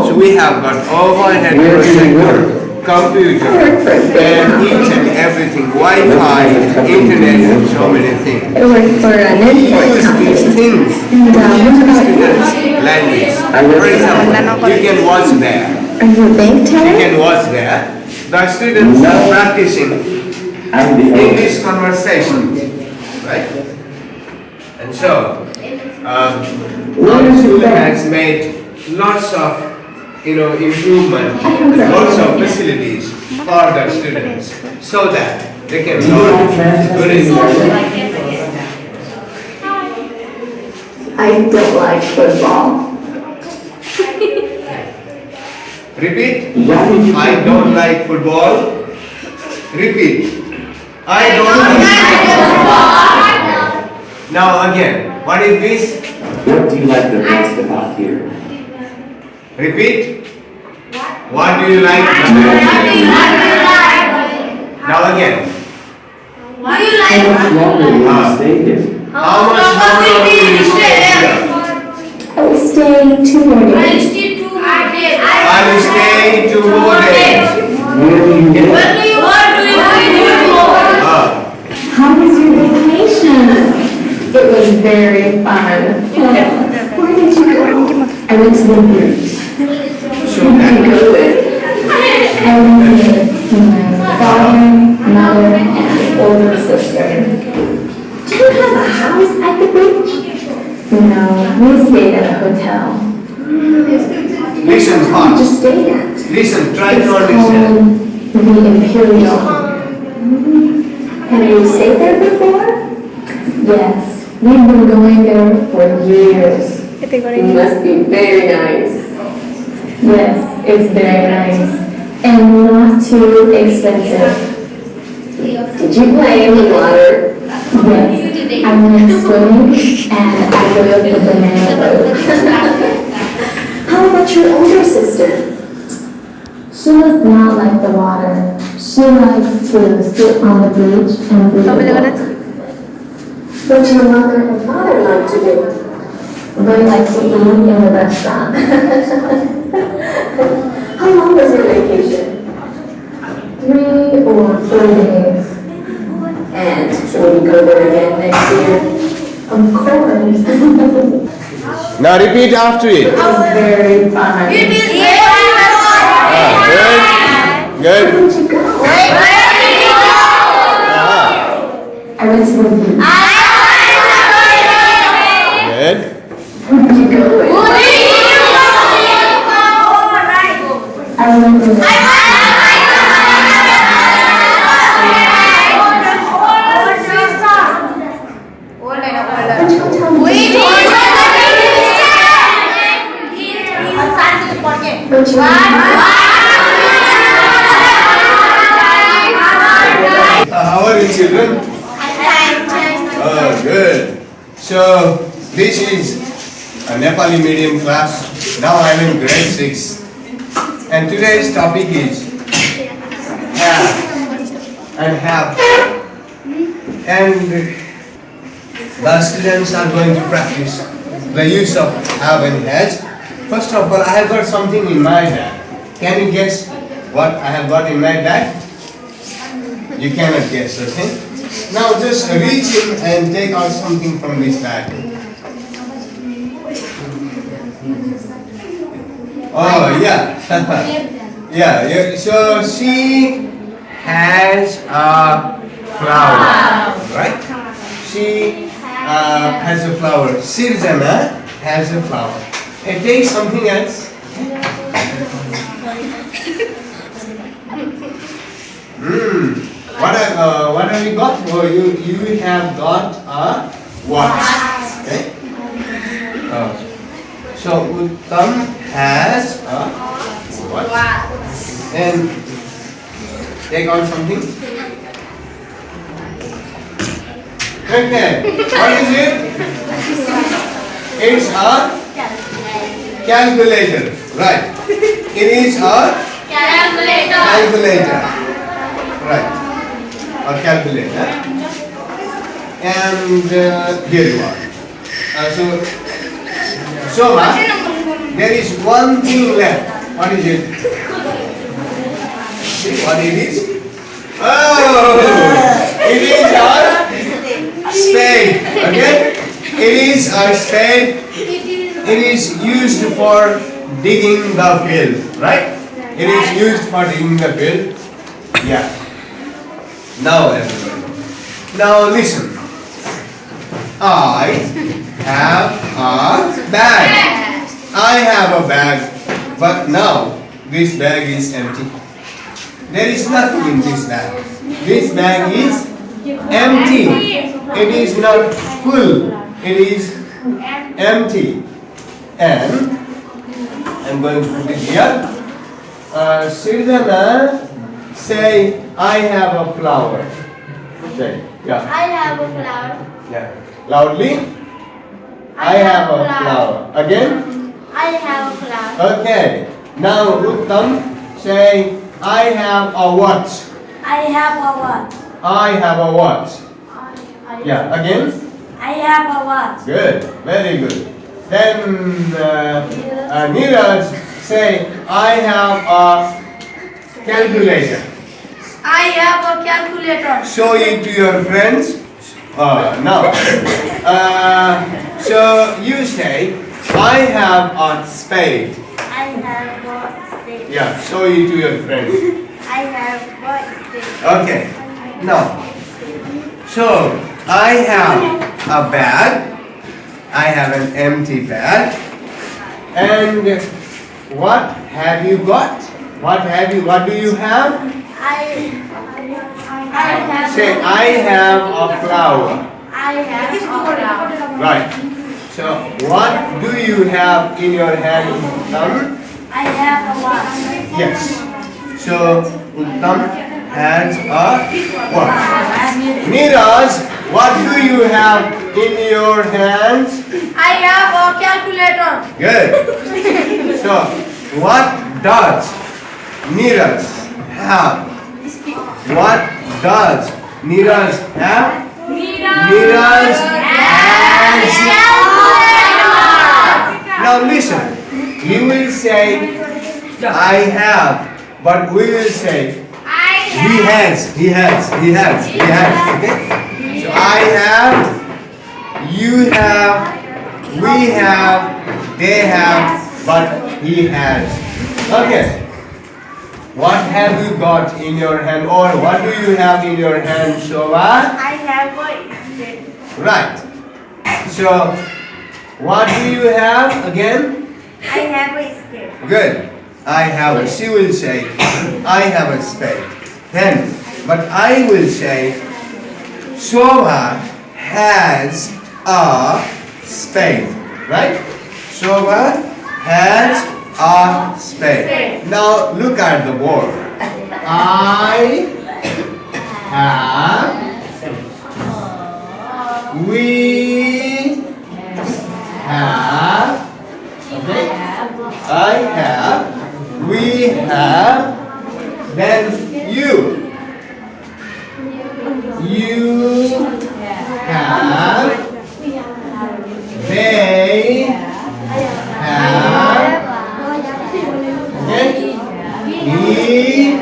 So we have got overhead projector, computer, and each and everything, Wi-Fi, internet, and so many things. I work for an import Use company. these things to And teach what about students language. For example, you can watch there. Are you a bank You teller? can watch there. The students are practicing English conversation, right? And so, our school has made lots of improvement, lots of facilities for the students so that they can learn good English. I don't like football. Repeat. I don't like football. Repeat. I don't like football. Now again, what is this? What do you like the best about here? Repeat. What do you like? Now again. How much longer will you stay here? How much longer will you stay here? I will stay 2 more days. I will stay 2 more days. Where do you go? How was your vacation? It was very fun. Where did you go? I went to the beach. Who did you go with? I went with my father, mother, and older sister. Do you have a house at the beach? No, we stayed at a hotel. Listen, fast. Just stayed at. Listen, try to It's understand. called the Imperial. Have you stayed there before? Yes, we've been going there for years. It must be very nice. Yes, it's very nice. And not too expensive. Did you play in the water? Yes, I went swimming and I rode the banana boat. How about your older sister? She does not like the water. She likes to sit on the beach and read a book. What do your mother and father like to do? They like to eat in the restaurant. How long was your vacation? 3 or 4 days. And will you go there again next year? Of course. Now repeat after it. It was very fun. Good. Where did you go? I went to the beach. Good. Where did you go? I went to the How are you, children? Oh, good. So, this is a Nepali medium class. Now I am in grade 6. And today's topic is have and have. And the students are going to practice the use of have and has. First of all, I have got something in my bag. Can you guess what I have got in my bag? You cannot guess, okay? Now just reach in and take out something from this bag. Oh, yeah. yeah. So she has a flower, right? She has a flower. Sirzana has a flower. And take something else. What have you got? Oh, you have got a watch. Okay. So Uttam has a watch. And take out something. Okay. What is it? It's a calculator. Right. It is a calculator. Right. A calculator. And here you are. So there is one thing left. What is it? See what it is? Oh! It is a spade. Okay? It is a spade. It is used for digging the field. Right? It is used for digging the field. Yeah. Now everybody. Now listen. I have a bag. I have a bag, but now this bag is empty. There is nothing in this bag. This bag is empty. It is not full. It is empty. And I'm going to put it here. Sirdana, say, I have a flower. Say, yeah. I have a flower. Yeah. Loudly. I have a flower. Again. I have a flower. Okay. Now, Uttam, say, I have a watch. I have a watch. I have a watch. Yeah. Again. I have a watch. Good. Very good. Then Neeraj, say, I have a calculator. I have a calculator. Show it to your friends. Now. So you say, I have a spade. I have a spade. Yeah, show it to your friends. I have a spade. Okay. Now. So, I have a bag. I have an empty bag. And what have you got? What do you have? I have. Say, I have a flower. I have a flower. Right. So, what do you have in your hand, Uttam? I have a watch. Yes. So, Uttam has a watch. Neeraj, what do you have in your hands? I have a calculator. Good. So, what does Neeraj have? What does Neeraj have? Neeraj has. Now listen. You will say, I have, but we will say, he has. Okay? So I have, you have, we have, they have, but he has. Okay. What have you got in your hand, or what do you have in your hand, Shobha? I have a spade. Right. So, what do you have again? I have a spade. Good. I have a, she will say, I have a spade. Then, but I will say, Shobha has a spade. Right? Shobha has a spade. Now look at the board. I have, we have, okay? I have, we have, then you have, they have, then he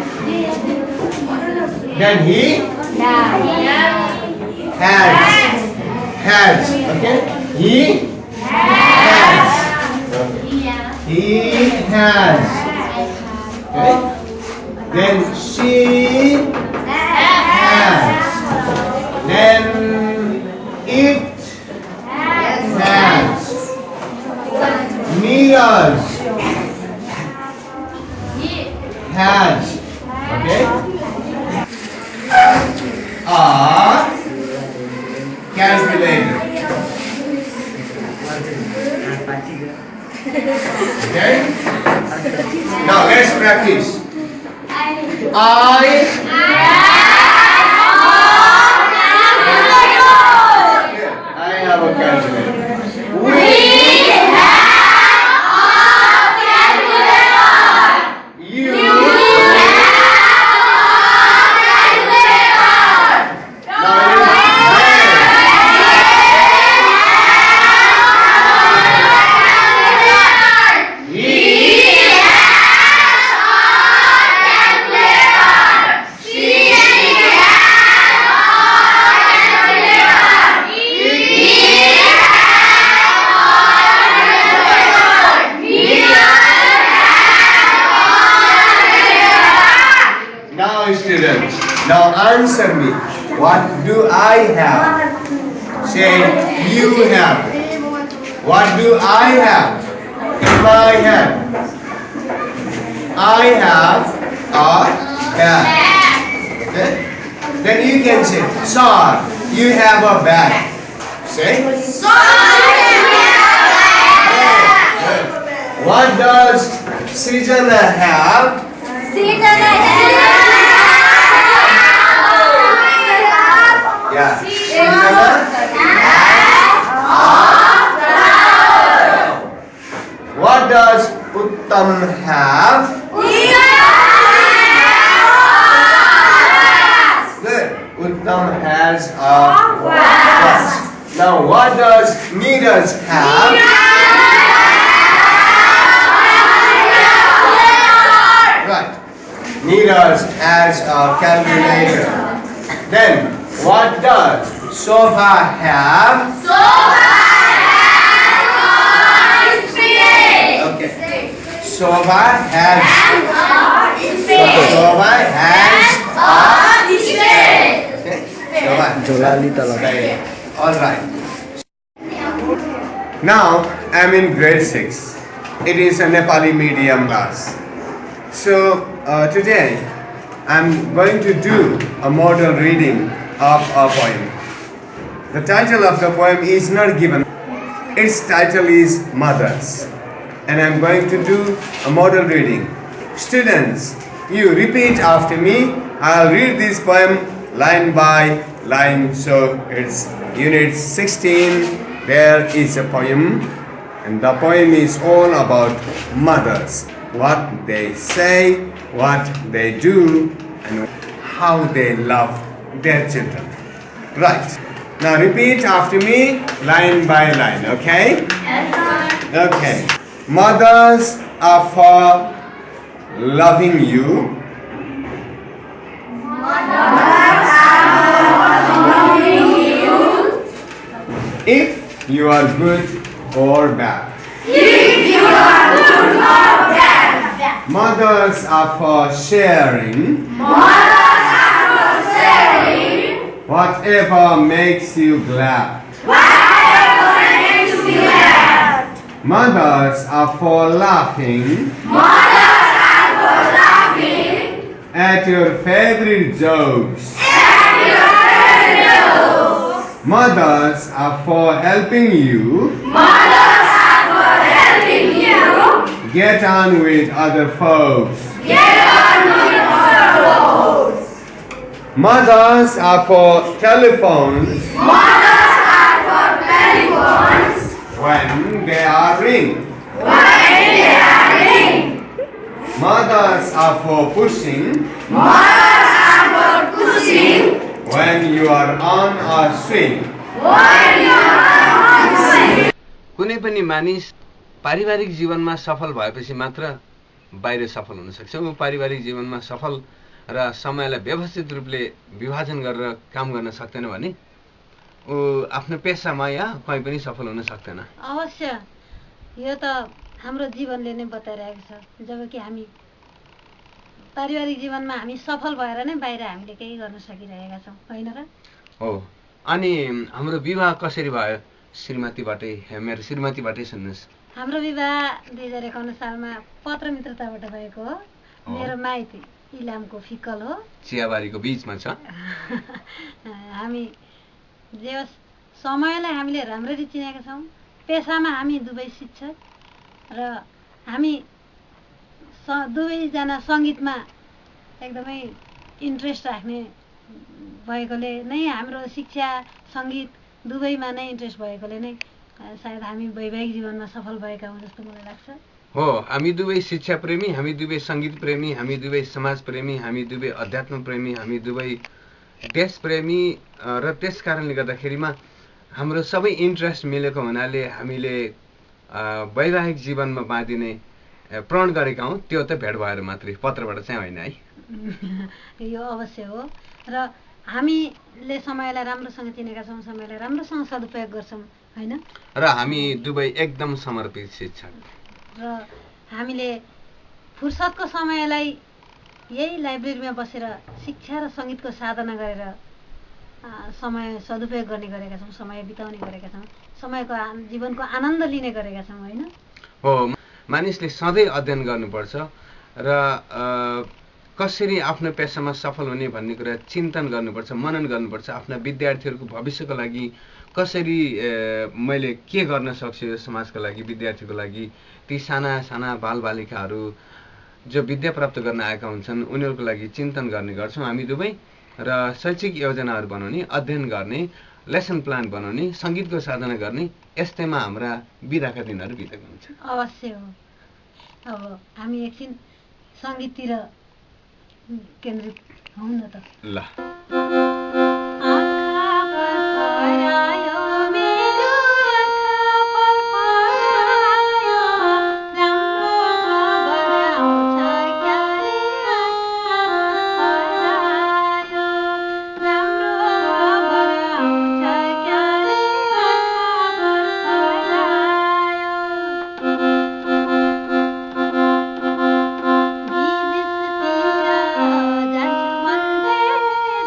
has, okay? He has, okay? Then she has, then it has, Neeraj has, okay? Calculator. Okay? Now let's practice. I have a calculator. We Now students, now answer me. What do I have? Say, you have. What do I have in my hand? I have a bag. Okay? Then you can say, sir, you have a bag. Say, sir, you have a bag. What does Srijana have? Srijana yeah. What does Uttam have? Good. Uttam has a watch. Now what does Neeraj have? Right. Neeraj has a calculator. Then what does Shobha have? Okay. Shobha has a okay. All right. Now I'm in grade 6. It is a Nepali medium class. So today I'm going to do a model reading of a poem. The title of the poem is not given. Its title is Mothers. And I'm going to do a model reading. Students, you repeat after me. I'll read this poem line by line. So it's unit 16. There is a poem. And the poem is all about mothers. What they say, what they do, and how they love their children. Right. Now repeat after me, line by line, okay? Yes, sir. Okay. Mothers are for loving you. Mothers are for loving you. If you are good or bad. If you are good or bad. Mothers are for sharing. Mothers are for sharing. Whatever makes you glad. Whatever makes you glad. Mothers are for laughing. Mothers are for laughing. At your favorite jokes. At your favorite jokes. Mothers are for helping you. Mothers are for helping you. Get on with other folks. Get on with other folks. Mothers are for telephones. Mothers are for telephones. When they are ring. When they are ring. Mothers are for pushing. Mothers are for pushing. When you are on a swing. When you are on a swing. कुनै पनि मानिस पारिवारिक जीवनमा सफल भएपछि मात्र बाहिर सफल हुन सक्छ। उ पारिवारिक जीवनमा सफल र समयलाई व्यवस्थित रूपले विभाजन गरेर काम गर्न सक्दैन भने उ आफ्नो पेशामा या कहीँ पनि सफल हुन सक्दैन। अवश्य यो त हाम्रो जीवनले नै बताइरहेको छ। जबकि हामी पारिवारिक जीवनमा हामी सफल भएर नै बाहिर हामीले केही गर्न सकिरहेका छौं, हैन र? हो। अनि हाम्रो विवाह कसरी भयो? श्रीमतीबाटै, मेरो श्रीमतीबाटै सुन्नुस्। हाम्रो विवाह 2051 सालमा पत्र मित्रताबाट भएको हो। मेरो माइती इलामको फिक्कल हो, चियाबारीको बीचमा छ। हामी जे समयलाई हामीले राम्ररी चिनेका छौं। पेशामा हामी दुवै शिक्षक र हामी दुवैजना संगीतमा एकदमै इन्ट्रेस्ट राख्ने भएकोले नै हाम्रो शिक्षा संगीत दुवैमा नै इन्ट्रेस्ट भएकोले नै सायद हामी वैवाहिक जीवनमा सफल भएका हौं जस्तो मलाई लाग्छ। हो, हामी दुवै शिक्षा प्रेमी, हामी दुवै संगीत प्रेमी, हामी दुवै समाज प्रेमी, हामी दुवै अध्यात्म प्रेमी, हामी दुवै देश प्रेमी र त्यस कारणले गर्दाखेरिमा हाम्रो सबै इन्ट्रेस्ट मिलेको हुनाले हामीले वैवाहिक जीवनमा बाँधिने प्रण गरेका हौं। त्यो त भेट भएर मात्रै, पत्रबाट चाहिँ होइन है। यो अवश्य हो र हामीले समयलाई राम्रोसँग चिनेका छौं, समयलाई राम्रोसँग सदुपयोग गर्छौं, हैन? र हामी दुवै एकदम समर्पित शिक्षक र हामीले फुर्सदको समयलाई यही लाइब्रेरीमा बसेर शिक्षा र संगीतको साधना गरेर समय सदुपयोग गर्ने गरेका छौँ, समय बिताउने गरेका छौँ, समयको जीवनको आनन्द लिने गरेका छौँ होइन? हो, मानिसले सधैँ अध्ययन गर्नुपर्छ र कसरी आफ्नो पेसामा सफल हुने भन्ने कुरा चिन्तन गर्नुपर्छ, मनन गर्नुपर्छ। आफ्ना विद्यार्थीहरूको भविष्यको लागि कसरी मैले के गर्न सक्छु यो समाजको लागि, विद्यार्थीको लागि। ती साना साना बालबालिकाहरू जो विद्या प्राप्त गर्न आएका हुन्छन् उनीहरूको लागि चिन्तन गर्ने गर्छौँ हामी दुवै र शैक्षिक योजनाहरू बनाउने, अध्ययन गर्ने, लेसन प्लान बनाउने, सङ्गीतको साधना गर्ने, यस्तैमा हाम्रा बिदाका दिनहरू बितेको हुन्छ। अवश्य हो। अब हामी एकछिन सङ्गीततिर केन्द्रित हौँ न त। ल। विदेशतिर जान्छु भन्दै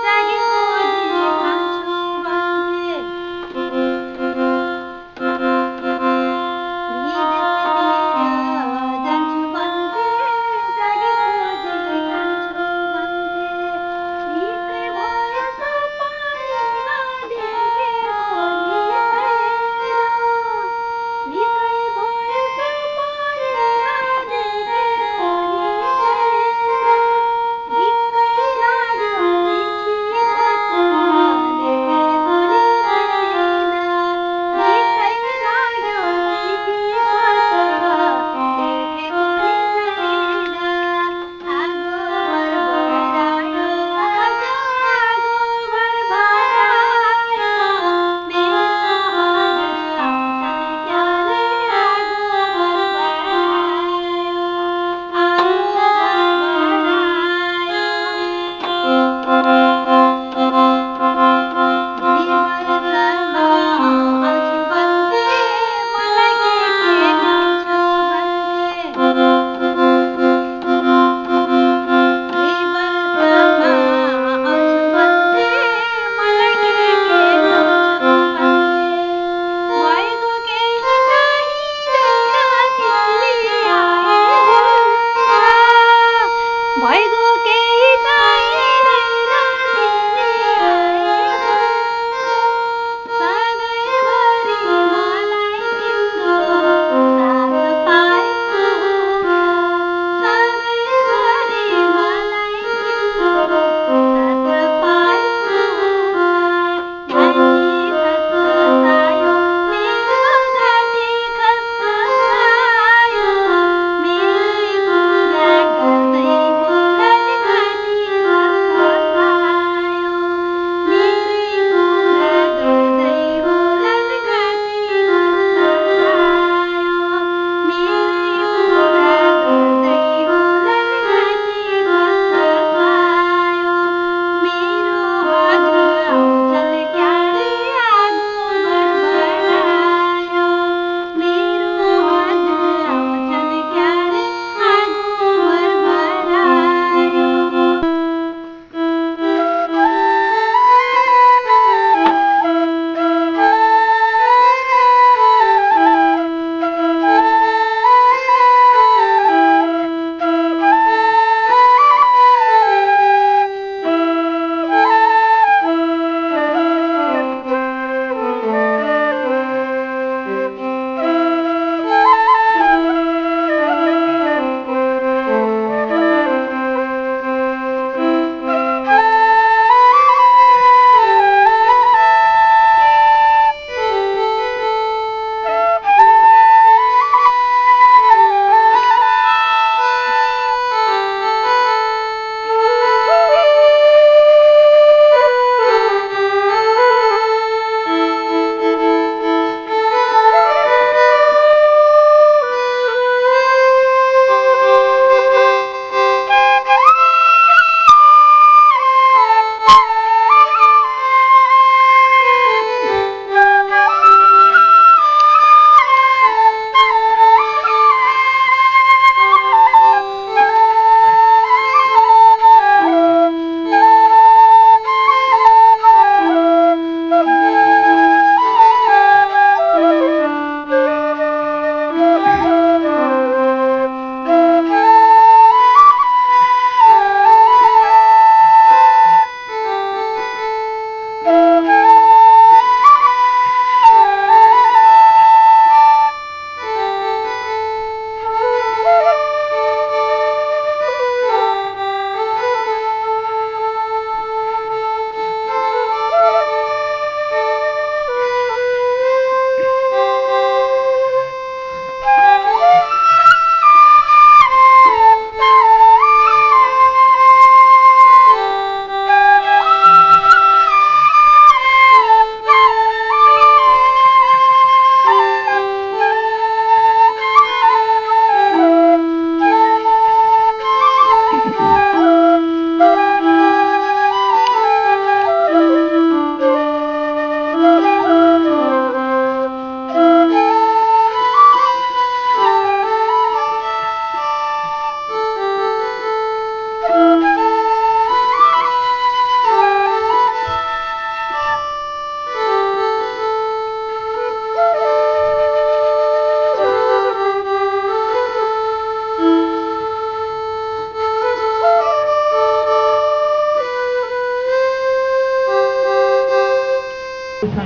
जागेको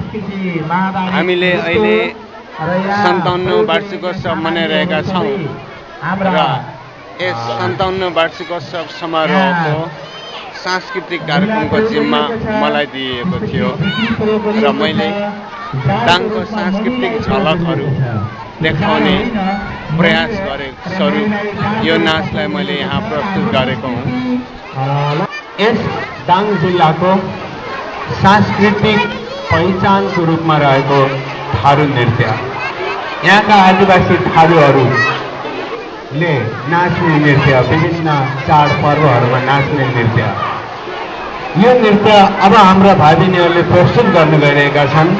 हामीले अहिले 57 वार्षिकोत्सव मनाइरहेका छौँ र यस 57 वार्षिकोत्सव समारोहको सांस्कृतिक कार्यक्रमको जिम्मा मलाई दिइएको थियो र मैले दाङको सांस्कृतिक झलकहरू देखाउने प्रयास गरेको स्वरूप यो नाचलाई मैले यहाँ प्रस्तुत गरेको हुँ। यस दाङ जिल्लाको सांस्कृतिक पहिचानको रूपमा रहेको थारू नृत्य, यहाँका आदिवासी थारूहरूले नाच्ने नृत्य, विभिन्न चाडपर्वहरूमा नाच्ने नृत्य, यो नृत्य अब हाम्रा भागिनीहरूले प्रस्तुत गर्न गइरहेका छन्।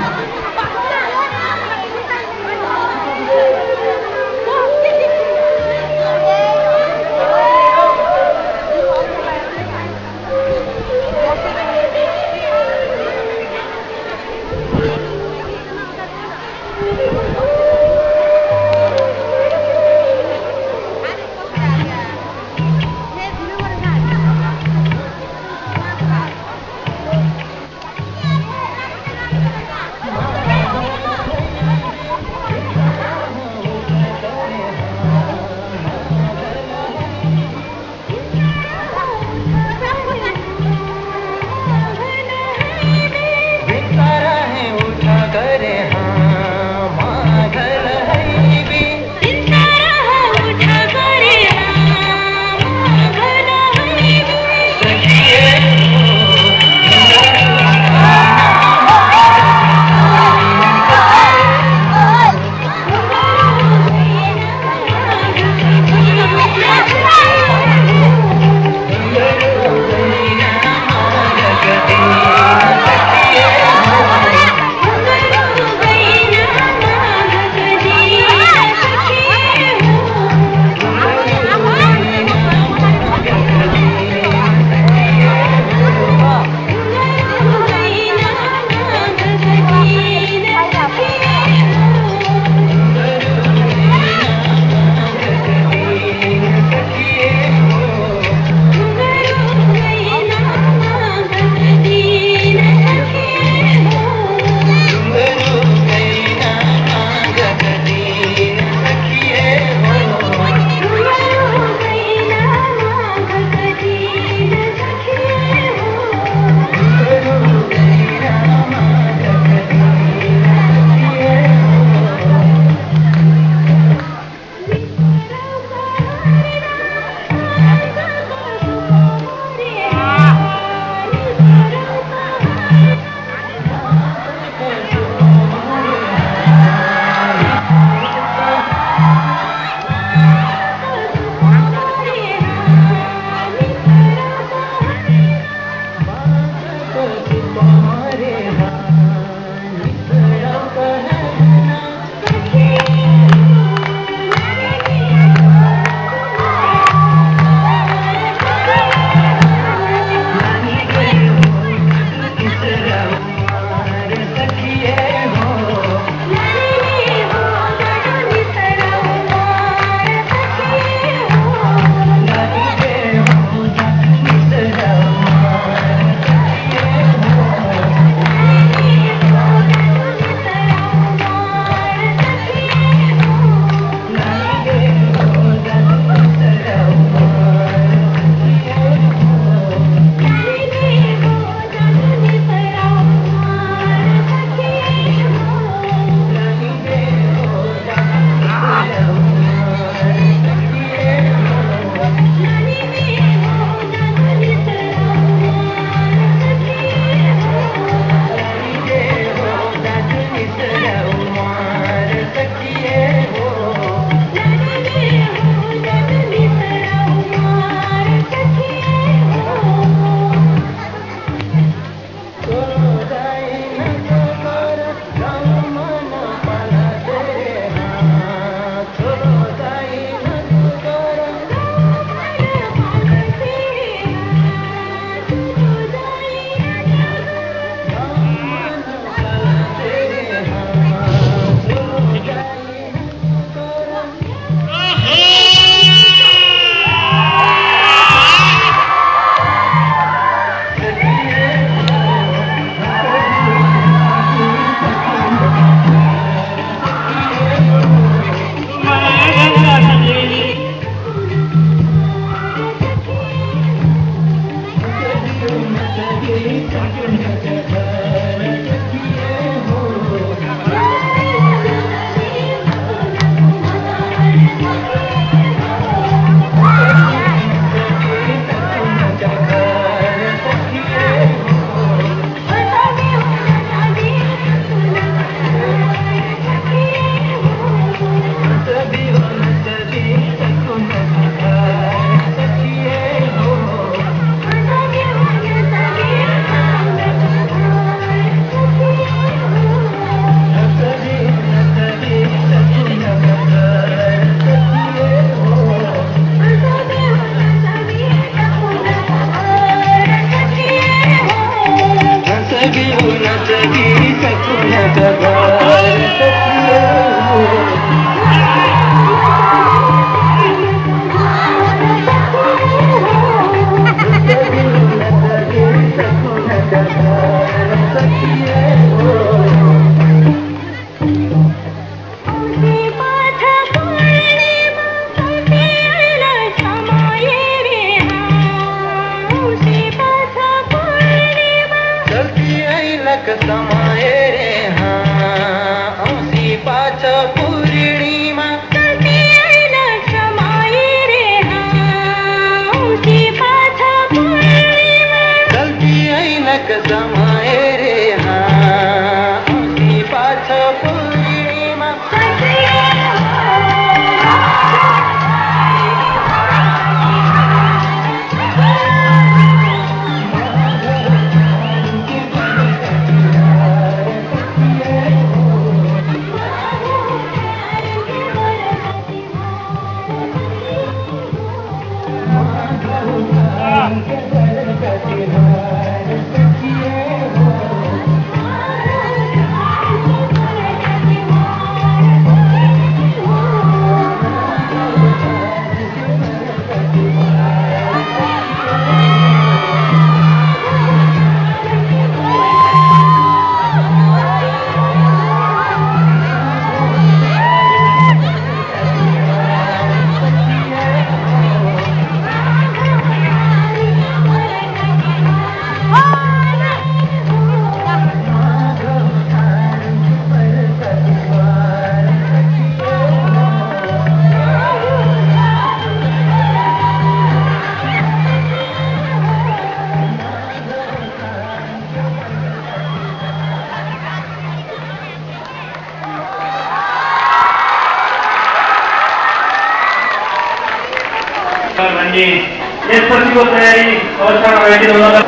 यसपछिको तयारी अवस्थामा रहेको होला।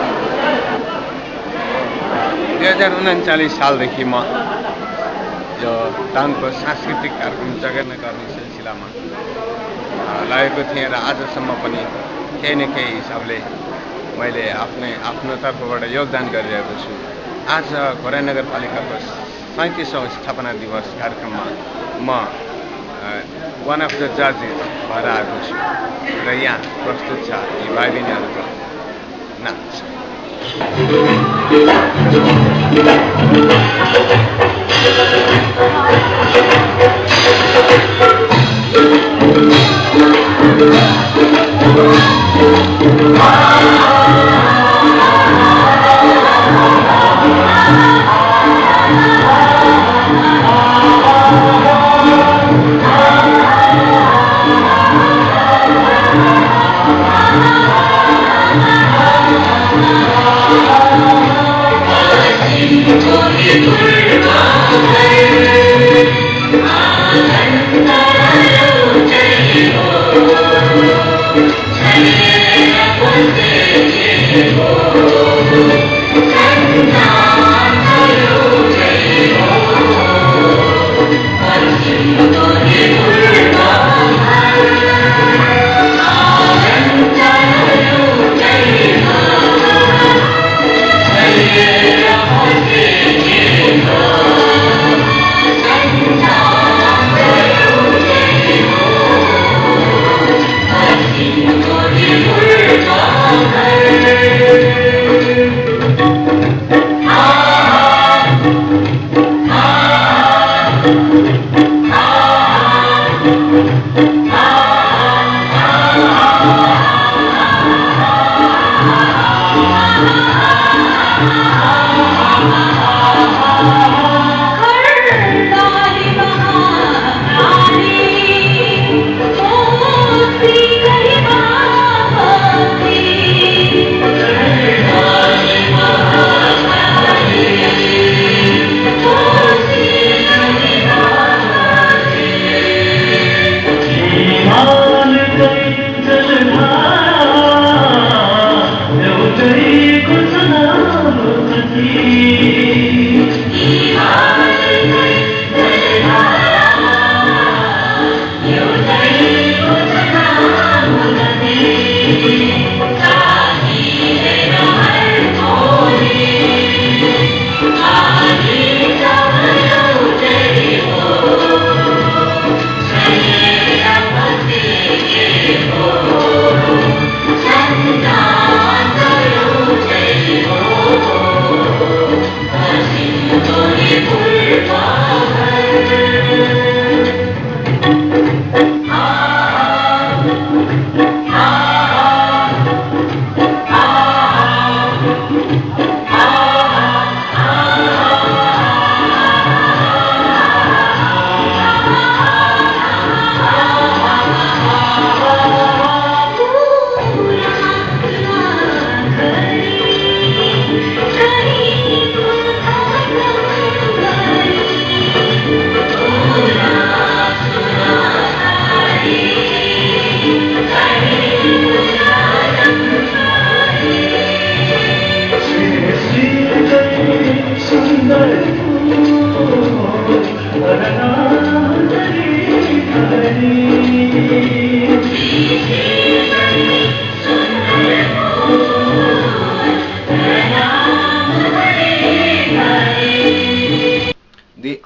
2039 सालदेखि म यो दाङको सांस्कृतिक कार्यक्रम जगेर्ना गर्ने सिलसिलामा लागेको थिएँ र आजसम्म पनि केही न केही हिसाबले मैले आफ्नो तर्फबाट योगदान गरिरहेको छु। आज घोराई नगरपालिकाको 37औं स्थापना दिवस कार्यक्रममा म वान अफ द जजेस भएर आएको छु र यहाँ प्रस्तुत छ यी भाइ बहिनीहरूको नाच। Oh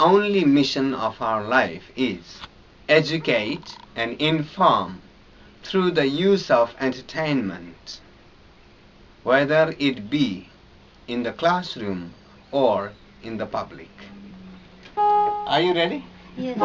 only mission of our life is educate and inform through the use of entertainment, whether it be in the classroom or in the public. Are you ready? Yes.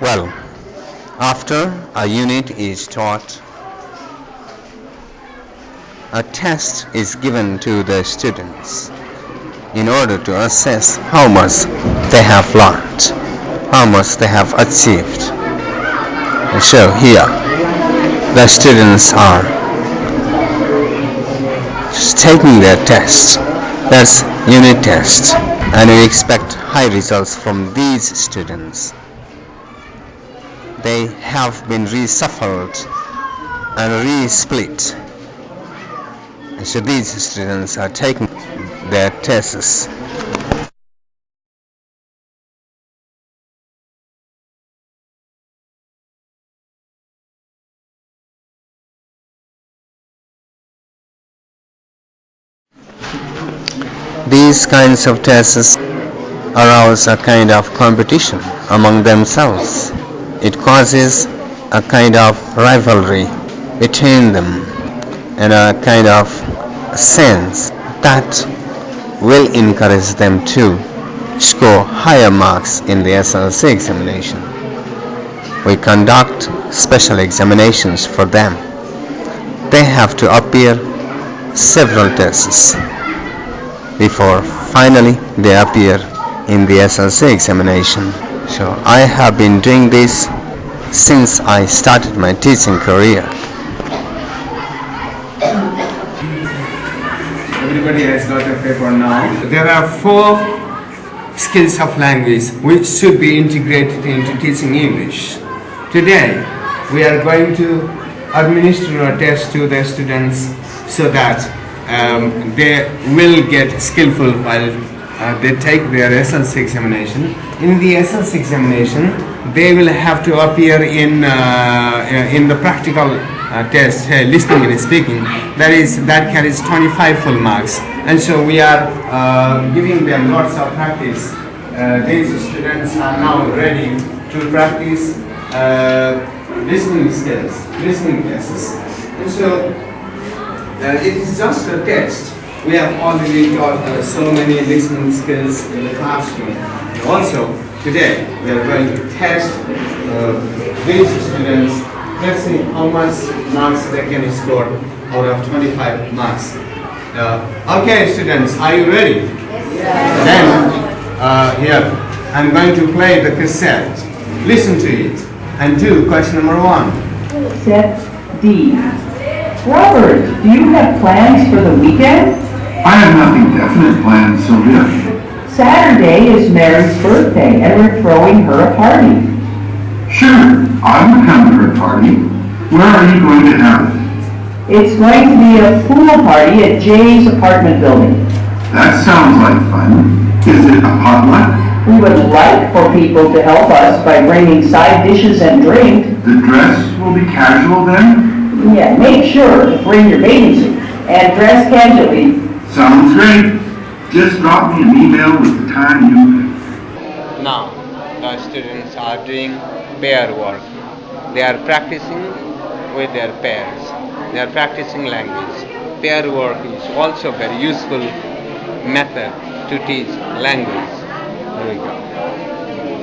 Well, after a unit is taught, a test is given to the students in order to assess how much they have learned, how much they have achieved. And so here, the students are taking their test. That's unit test, and we expect high results from these students. They have been reshuffled and re-split. And so these students are taking their tests. These kinds of tests arouse a kind of competition among themselves. It causes a kind of rivalry between them and a kind of sense that will encourage them to score higher marks in the SLC examination. We conduct special examinations for them. They have to appear several tests before finally they appear in the SLC examination. So I have been doing this since I started my teaching career. Everybody has got a paper now. There are 4 skills of language which should be integrated into teaching English. Today we are going to administer a test to the students so that they will get skillful while they take their SLC examination. In the SLC examination, they will have to appear in the practical test, listening and speaking. That carries 25 full marks, and so we are giving them lots of practice. These students are now ready to practice listening skills, listening tests, and so it is just a test. We have already taught so many listening skills in the classroom. Also, today we are going to test these students. Let's see how much marks they can score out of 25 marks. Okay, students, are you ready? Yes. Then, here, I'm going to play the cassette. Listen to it and do question number 1. Set D. Robert, do you have plans for the weekend? I have nothing definite planned, Sylvia. Saturday is Mary's birthday and we're throwing her a party. Sure, I will come to her party. Where are you going to have it? It's going to be a pool party at Jay's apartment building. That sounds like fun. Is it a potluck? We would like for people to help us by bringing side dishes and drink. The dress will be casual then? Yeah, make sure to bring your bathing suit and dress casually. Sounds great. Just drop me an email with the time you... Now, the students are doing pair work. They are practicing with their pairs. They are practicing language. Pair work is also a very useful method to teach language. Here we go.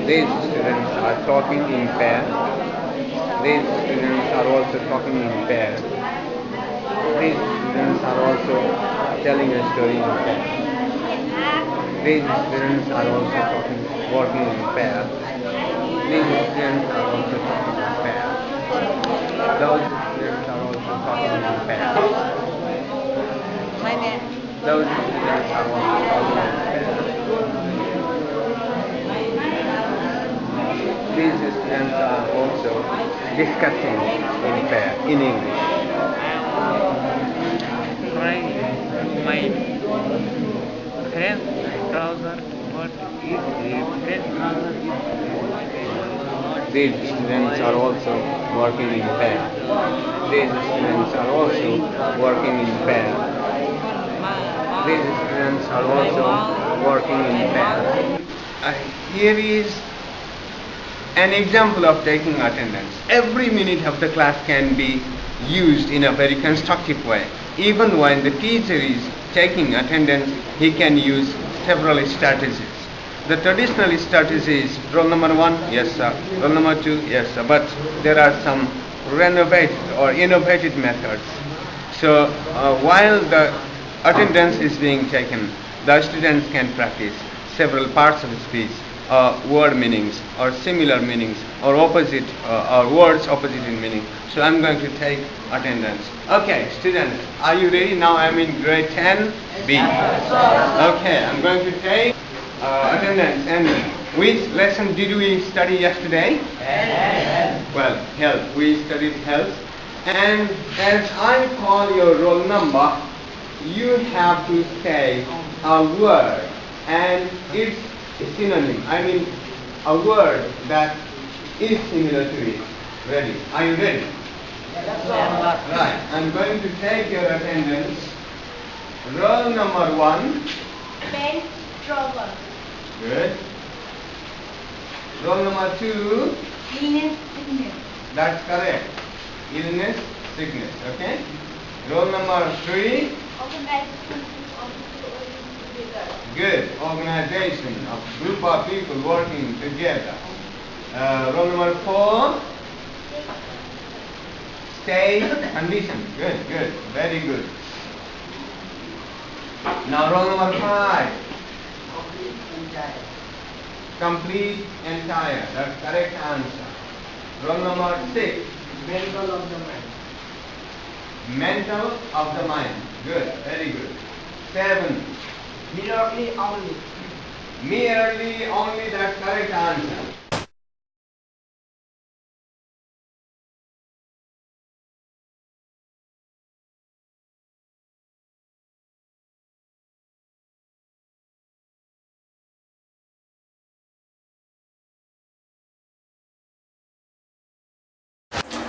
These students are talking in pair. These students are also talking in pair. These students are also telling a story in pair. These students are also working in pair. These students are also talking in pair. Those students are also talking in pair. Those students are also talking in pair. These students are also discussing in pair, in English. My friend trouser, but if friend trouser is these students are also working in pair. These students are also working in pair. These students are also working in pair. Here is an example of taking attendance. Every minute of the class can be used in a very constructive way. Even when the teacher is taking attendance, he can use several strategies. The traditional strategy is roll number 1, yes sir, roll number 2, yes sir, but there are some renovated or innovative methods. So while the attendance is being taken, the students can practice several parts of speech, word meanings or similar meanings or opposite or words opposite in meaning. So I'm going to take attendance. Okay, students, are you ready? Now I'm in grade 10 B. Okay, I'm going to take attendance. And which lesson did we study yesterday? Well, health. We studied health. And as I call your roll number, you have to say a word and its synonym. I mean, a word that is similar to it. Ready? Are you ready? Right. I'm going to take your attendance. Roll number 1. Bench trouble. Good. Roll number 2. Illness, sickness. That's correct. Illness, sickness. Okay. Roll number 3. Organization of together. Good. Organization of group of people working together. Roll number 4. State condition. Good, good. Very good. Now roll number 5. Complete, entire. That's correct answer. Roll number 6. Mental of the mind. Mental of the mind. Good, very good. 7. Merely only. Merely only, that's correct answer.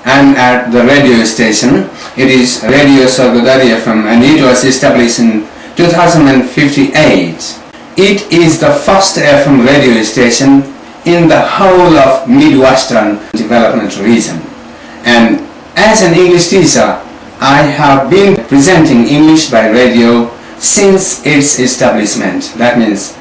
And at the radio station, it is Radio Sargodari FM, and it was established in 2058. It is the first FM radio station in the whole of Midwestern Development Region. And as an English teacher, I have been presenting English by radio since its establishment. That means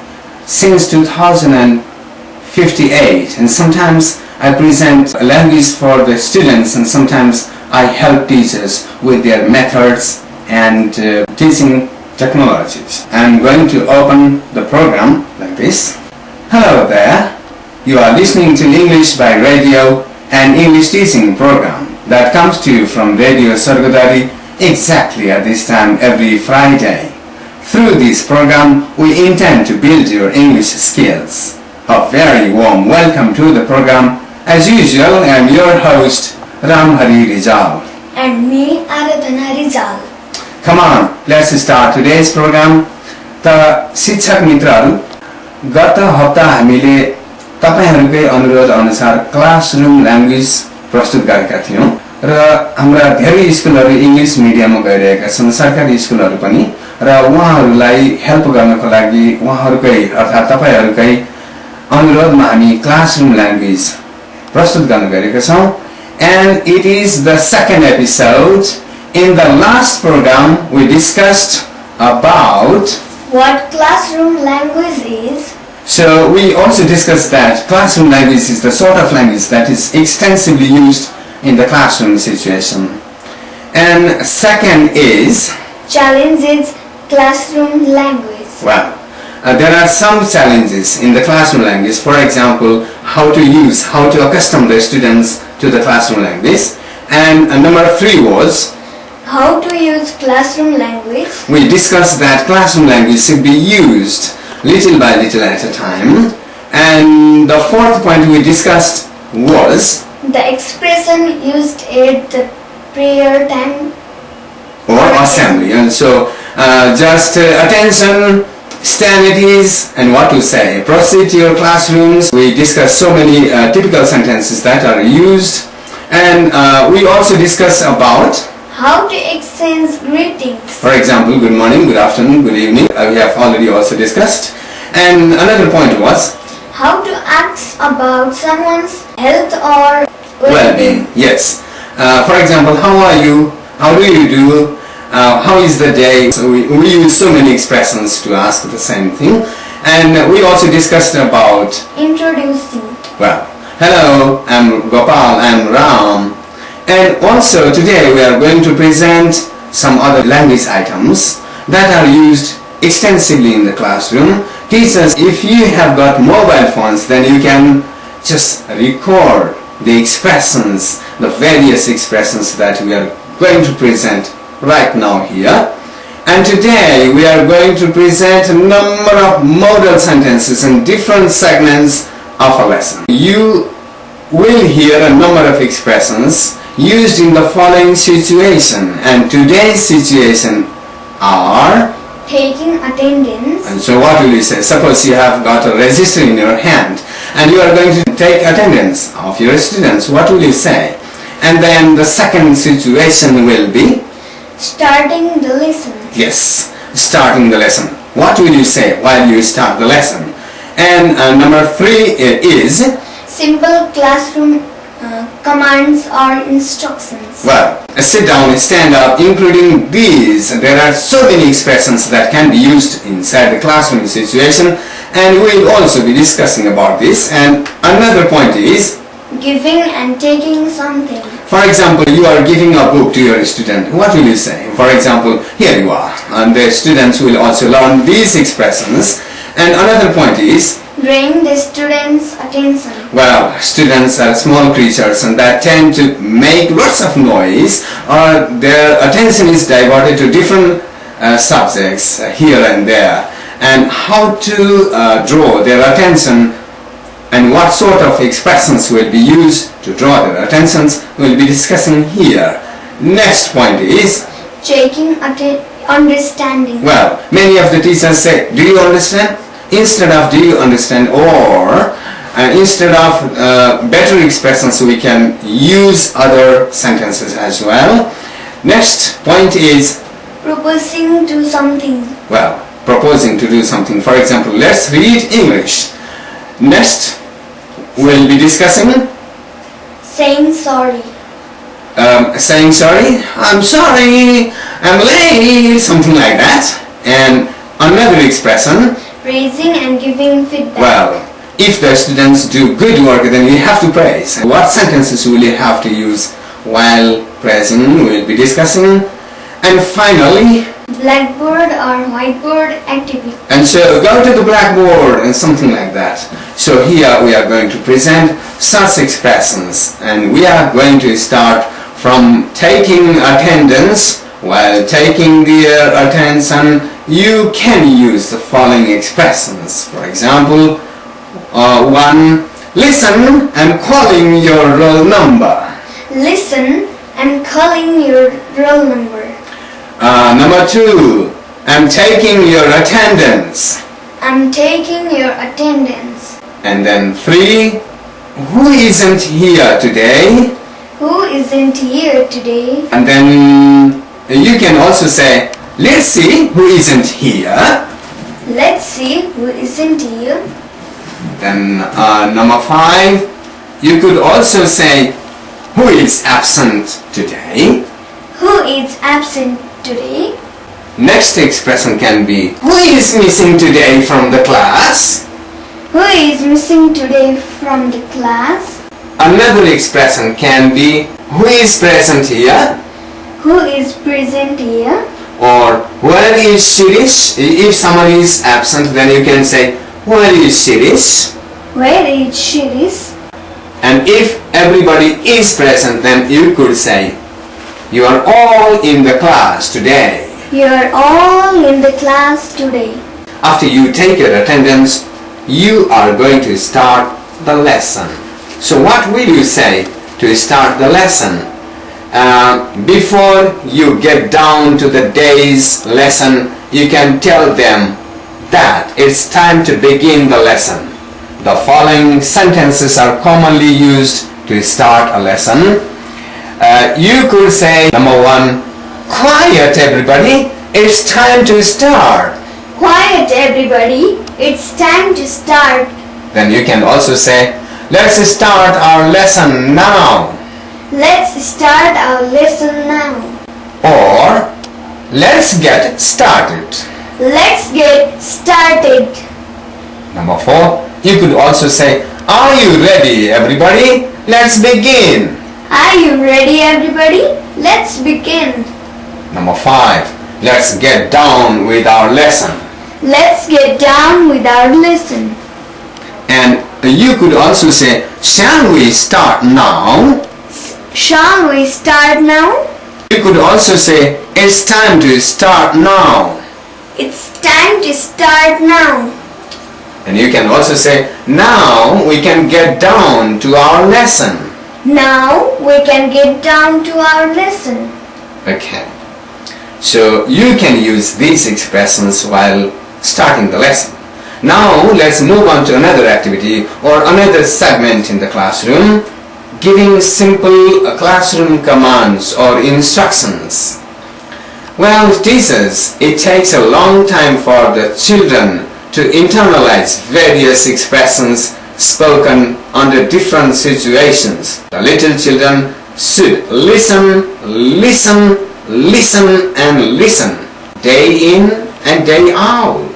since 2058. And sometimes I present a language for the students, and sometimes I help teachers with their methods and teaching technologies. I'm going to open the program like this. Hello there. You are listening to English by Radio, an English teaching program that comes to you from Radio Sargodari exactly at this time every Friday. Through this program, we intend to build your English skills. A very warm welcome to the program. As usual, I am your host, Ramhari Rijal. And me, Aradhana Rijal. Come on, let's start today's program. The शिक्षक मित्रहरू, गत हप्ता हामीले तपाईहरुकै अनुरोध अनुसार classroom language प्रस्तुत गरेका थियौं र हाम्रा धेरै स्कुलहरू इंग्लिश मिडियममा गइरहेका छन्, सरकारी स्कुलहरू पनि, र उहाँहरूलाई हेल्प गर्नको लागि उहाँहरूकै अर्थात तपाईहरुकै अनुरोधमा हामी क्लासरुम ल्याङ्ग्वेज प्रस्तुत गर्न गएका छौं. And it is the second episode. In the last program, we discussed about what classroom language is. So we also discussed that classroom language is the sort of language that is extensively used in the classroom situation. And second is challenges classroom language. Well, there are some challenges in the classroom language. For example, how to accustom the students to the classroom language. And number 3 was how to use classroom language. We discussed that classroom language should be used little by little at a time. And the 4th point we discussed was the expression used at the prayer time or assembly. And so just attention, stand at ease, and what to say. Proceed to your classrooms. We discussed so many typical sentences that are used. And we also discussed about how to exchange greetings. For example, good morning, good afternoon, good evening. We have already also discussed. And another point was how to ask about someone's health or well-being. Yes. For example, how are you? How do you do? How is the day? So we use so many expressions to ask the same thing. And we also discussed about introducing. Well, hello, I'm Gopal, I'm Ram. And also today we are going to present some other language items that are used extensively in the classroom. Teachers, if you have got mobile phones, then you can just record the expressions, the various expressions that we are going to present right now here. And today we are going to present a number of modal sentences in different segments of a lesson. You will hear a number of expressions used in the following situation, and today's situation are taking attendance. And so what will you say? Suppose you have got a register in your hand and you are going to take attendance of your students. What will you say? And then the second situation will be starting the lesson. Yes, starting the lesson. What will you say while you start the lesson? And number 3 is simple classroom commands or instructions. Well, sit down, stand up, including these. There are so many expressions that can be used inside the classroom situation, and we'll also be discussing about this. And another point is giving and taking something. For example, you are giving a book to your student. What will you say? For example, here you are, and the students will also learn these expressions. And another point is drawing the students' attention. Well, students are small creatures and that tend to make lots of noise, or their attention is diverted to different subjects here and there. And how to draw their attention and what sort of expressions will be used to draw their attentions we'll be discussing here. Next point is checking understanding. Well, many of the teachers say, do you understand? Instead of do you understand, or instead of better expressions, we can use other sentences as well. Next point is proposing to something. Well, proposing to do something. For example, let's read English. Next, we'll be discussing saying sorry. Saying sorry, I'm sorry, I'm late, something like that. And another expression, praising and giving feedback. Well, if the students do good work, then we have to praise. What sentences will you have to use while praising? We'll be discussing. And finally, blackboard or whiteboard activity. And so go to the blackboard and something like that. So here we are going to present such expressions, and we are going to start from taking attendance. While taking their attention, you can use the following expressions. For example, 1. Listen and calling your roll number. Listen and calling your roll number. Number 2. I'm taking your attendance. I'm taking your attendance. And then 3. Who isn't here today? Who isn't here today? And then you can also say, let's see who isn't here. Let's see who isn't here. Then number 5, you could also say, who is absent today? Who is absent today? Next expression can be, who is missing today from the class? Who is missing today from the class? Another expression can be, who is present here? Who is present here? Or where is Shirish? If someone is absent, then you can say, where is Shirish? Where is Shirish? And if everybody is present, then you could say, you are all in the class today. You are all in the class today. After you take your attendance, you are going to start the lesson. So what will you say to start the lesson? Before you get down to the day's lesson, you can tell them that it's time to begin the lesson. The following sentences are commonly used to start a lesson. You could say, number 1, quiet everybody, it's time to start. Quiet everybody, it's time to start. Then you can also say, let's start our lesson now. Let's start our lesson now. Or, let's get started. Let's get started. Number 4, you could also say, are you ready everybody? Let's begin. Are you ready everybody? Let's begin. Number 5. Let's get down with our lesson. Let's get down with our lesson. And you could also say, shall we start now? Shall we start now? You could also say, it's time to start now. It's time to start now. And you can also say, now we can get down to our lesson. Now we can get down to our lesson. Okay. So you can use these expressions while starting the lesson. Now let's move on to another activity or another segment in the classroom, giving simple classroom commands or instructions. Well, teachers, it takes a long time for the children to internalize various expressions spoken under different situations. The little children should listen, listen, listen and listen, day in and day out.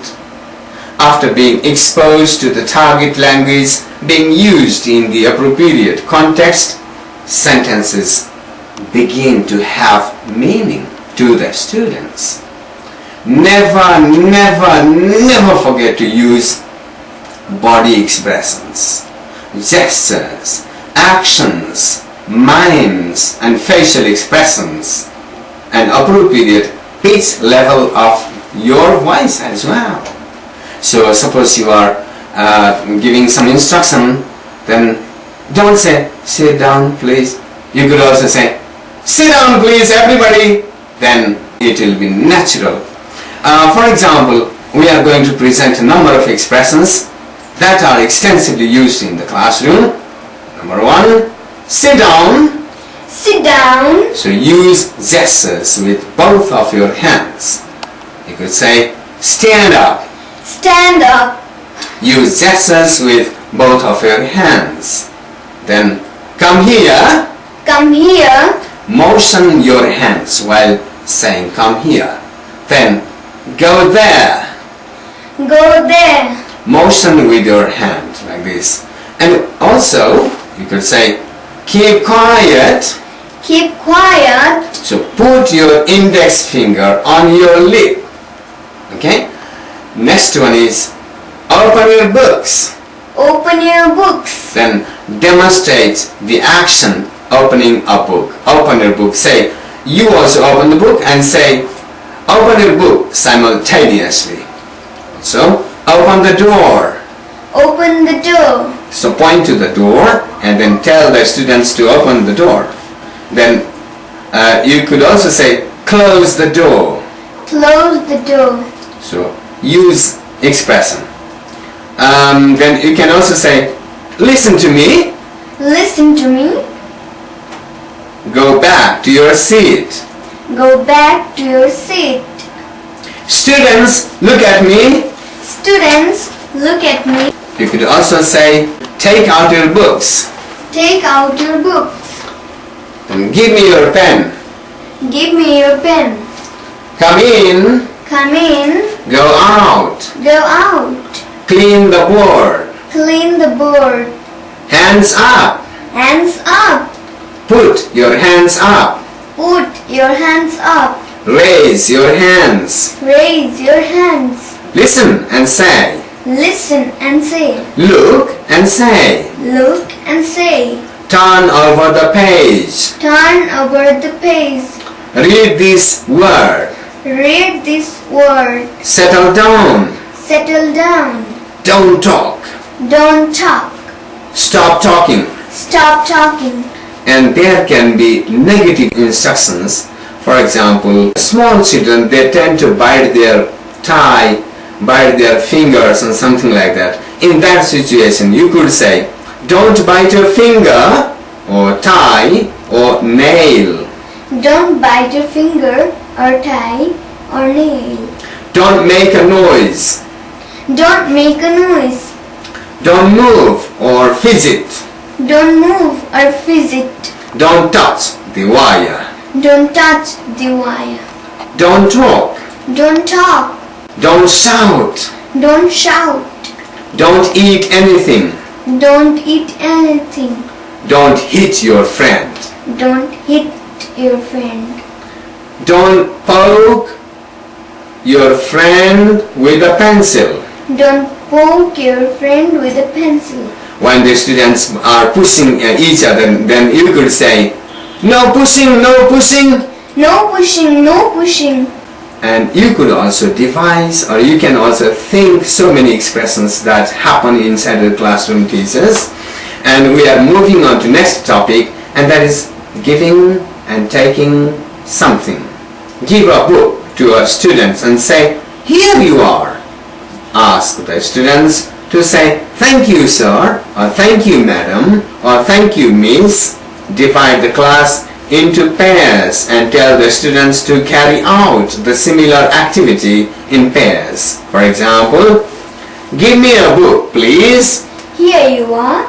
After being exposed to the target language being used in the appropriate context, sentences begin to have meaning to the students. Never, never, never forget to use body expressions, gestures, actions, mimes and facial expressions, and appropriate pitch level of your voice as well. So suppose you are giving some instruction, then don't say, sit down please. You could also say, sit down please everybody. Then it will be natural. For example, we are going to present a number of expressions that are extensively used in the classroom. Number 1, sit down. Sit down. So use gestures with both of your hands. You could say, stand up. Stand up. Use gestures with both of your hands. Then come here. Come here. Motion your hands while saying come here. Then go there. Go there. Motion with your hand like this. And also you could say keep quiet. Keep quiet. So put your index finger on your lip. Okay? Next one is open your books. Open your books. Then demonstrate the action opening a book. Open your book. Say, you also open the book and say, open your book simultaneously. So, open the door. Open the door. So point to the door and then tell the students to open the door. Then you could also say, close the door. Close the door. So use expression. Then you can also say, listen to me. Listen to me. Go back to your seat. Go back to your seat. Students, look at me. Students, look at me. You could also say, take out your books. Take out your books. And give me your pen. Give me your pen. Come in. Come in. Go out. Go out. Clean the board. Clean the board. Hands up. Hands up. Put your hands up. Put your hands up. Raise your hands. Raise your hands. Listen and say. Listen and say. Look and say. Look and say. Turn over the page. Turn over the page. Read this word. Read this word. Settle down. Settle down. Don't talk. Don't talk. Stop talking. Stop talking. And there can be negative instructions. For example, small children, they tend to bite their tie, bite their fingers and something like that. In that situation, you could say, don't bite your finger or tie or nail. Don't bite your finger or tie or nail. Don't make a noise. Don't make a noise. Don't move or fidget. Don't move or fidget. Don't touch the wire. Don't touch the wire. Don't talk. Don't talk. Don't shout. Don't shout. Don't eat anything. Don't eat anything. Don't hit your friend. Don't hit your friend. Don't poke your friend with a pencil. Don't poke your friend with a pencil. When the students are pushing each other, then you could say, no pushing, no pushing. No pushing, no pushing. And you could also devise, or you can also think so many expressions that happen inside the classroom, teachers. And we are moving on to next topic, and that is giving and taking something. Give a book to our students and say, here you are. Ask the students to say, thank you sir, or thank you madam, or thank you miss. Divide the class into pairs and tell the students to carry out the similar activity in pairs. For example, give me a book please. Here you are.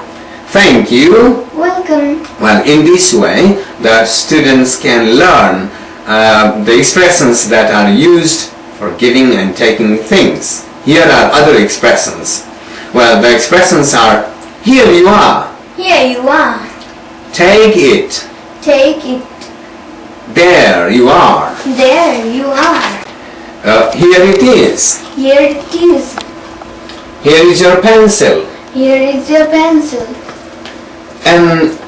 Thank you. Welcome. Well, in this way, the students can learn the expressions that are used for giving and taking things. Here are other expressions. Well, the expressions are, here you are. Here you are. Take it. Take it. There you are. There you are. Here it is. Here it is. Here is your pencil. Here is your pencil. And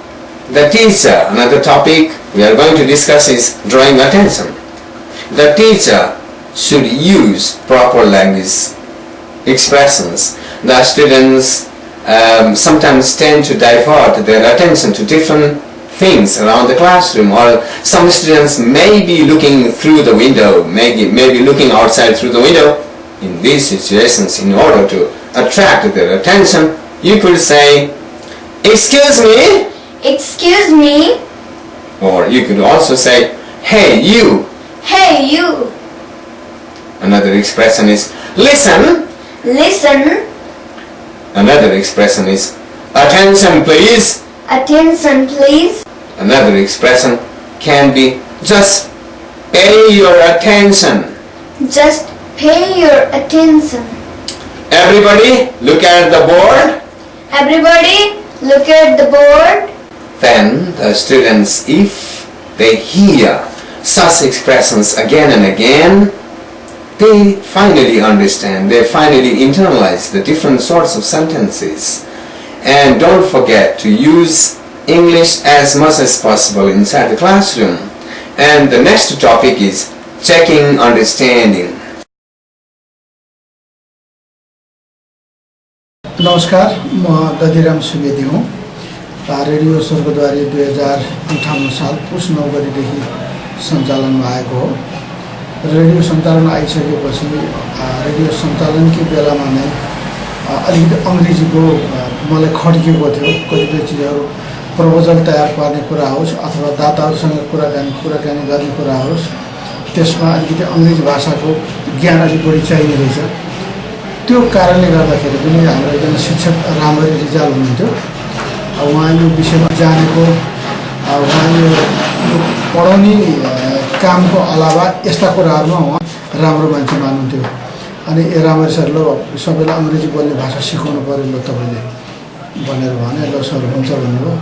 the teacher, another topic we are going to discuss is drawing attention. The teacher should use proper language expressions. The students sometimes tend to divert their attention to different things around the classroom, or some students may be looking through the window, maybe looking outside through the window. In these situations, in order to attract their attention, you could say, excuse me. Excuse me. Or you could also say, hey you. Hey you. Another expression is, listen. Listen. Another expression is, attention please. Attention please. Another expression can be, just pay your attention. Just pay your attention. Everybody look at the board. Everybody look at the board. Then the students, if they hear such expressions again and again, they finally understand, they finally internalize the different sorts of sentences. And don't forget to use English as much as possible inside the classroom. And the next topic is checking understanding. नमस्कार, म दधिराम सुवेदी हुँ। Radio Swargadwari 2058 साल पुस 9 गतेदेखि सञ्चालनमा आएको हो। Radio सञ्चालन आइसकेपछि रेडियो सञ्चालनकै बेलामा नै अलिकति अङ्ग्रेजीको मलाई खड्किएको थियो। कतिपय चिजहरू प्रपोजल तयार पार्ने कुरा होस् अथवा दाताहरूसँग कुराकानी गर्ने कुरा होस्, त्यसमा अलिकति अङ्ग्रेजी भाषाको ज्ञान अलिक बढी चाहिने रहेछ। त्यो कारणले गर्दाखेरि पनि हाम्रो एकजना शिक्षक रामहरि रिजाल हुनुहुन्थ्यो। उहाँ यो विषयमा जानेको, उहाँ यो पढाउने कामको अलावा यस्ता कुराहरूमा उहाँ राम्रो मान्छे मान्नुहुन्थ्यो। अनि रामहरि सर, ल सबैलाई अङ्ग्रेजी बोल्ने भाषा सिकाउनु पर्यो ल तपाईँले भनेर भने, ल सर हुन्छ भन्नुभयो।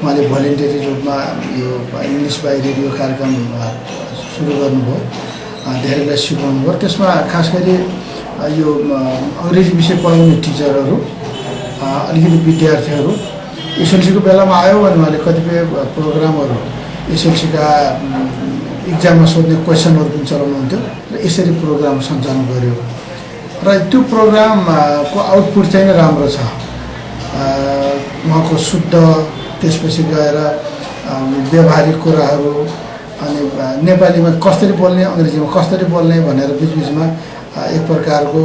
उहाँले भोलिन्टियरी रूपमा यो इङ्ग्लिस बाई रेडियो कार्यक्रम सुरु गर्नुभयो, धेरैलाई सिकाउनु भयो। त्यसमा खास गरी यो अङ्ग्रेजी विषय पढाउने टिचरहरू, अलिकति विद्यार्थीहरू एसएलसीको बेलामा आयो भने उहाँले कतिपय प्रोग्रामहरू एसएलसीका इक्जाममा सोध्ने क्वेसनहरू पनि चलाउनुहुन्थ्यो र यसरी प्रोग्राम सञ्चालन गर्यो। र त्यो प्रोग्रामको आउटपुट चाहिँ राम्रो छ। उहाँको शुद्ध, त्यसपछि गएर व्यवहारिक कुराहरू, अनि नेपालीमा कसरी बोल्ने, अङ्ग्रेजीमा कसरी बोल्ने भनेर बिचबिचमा एक प्रकारको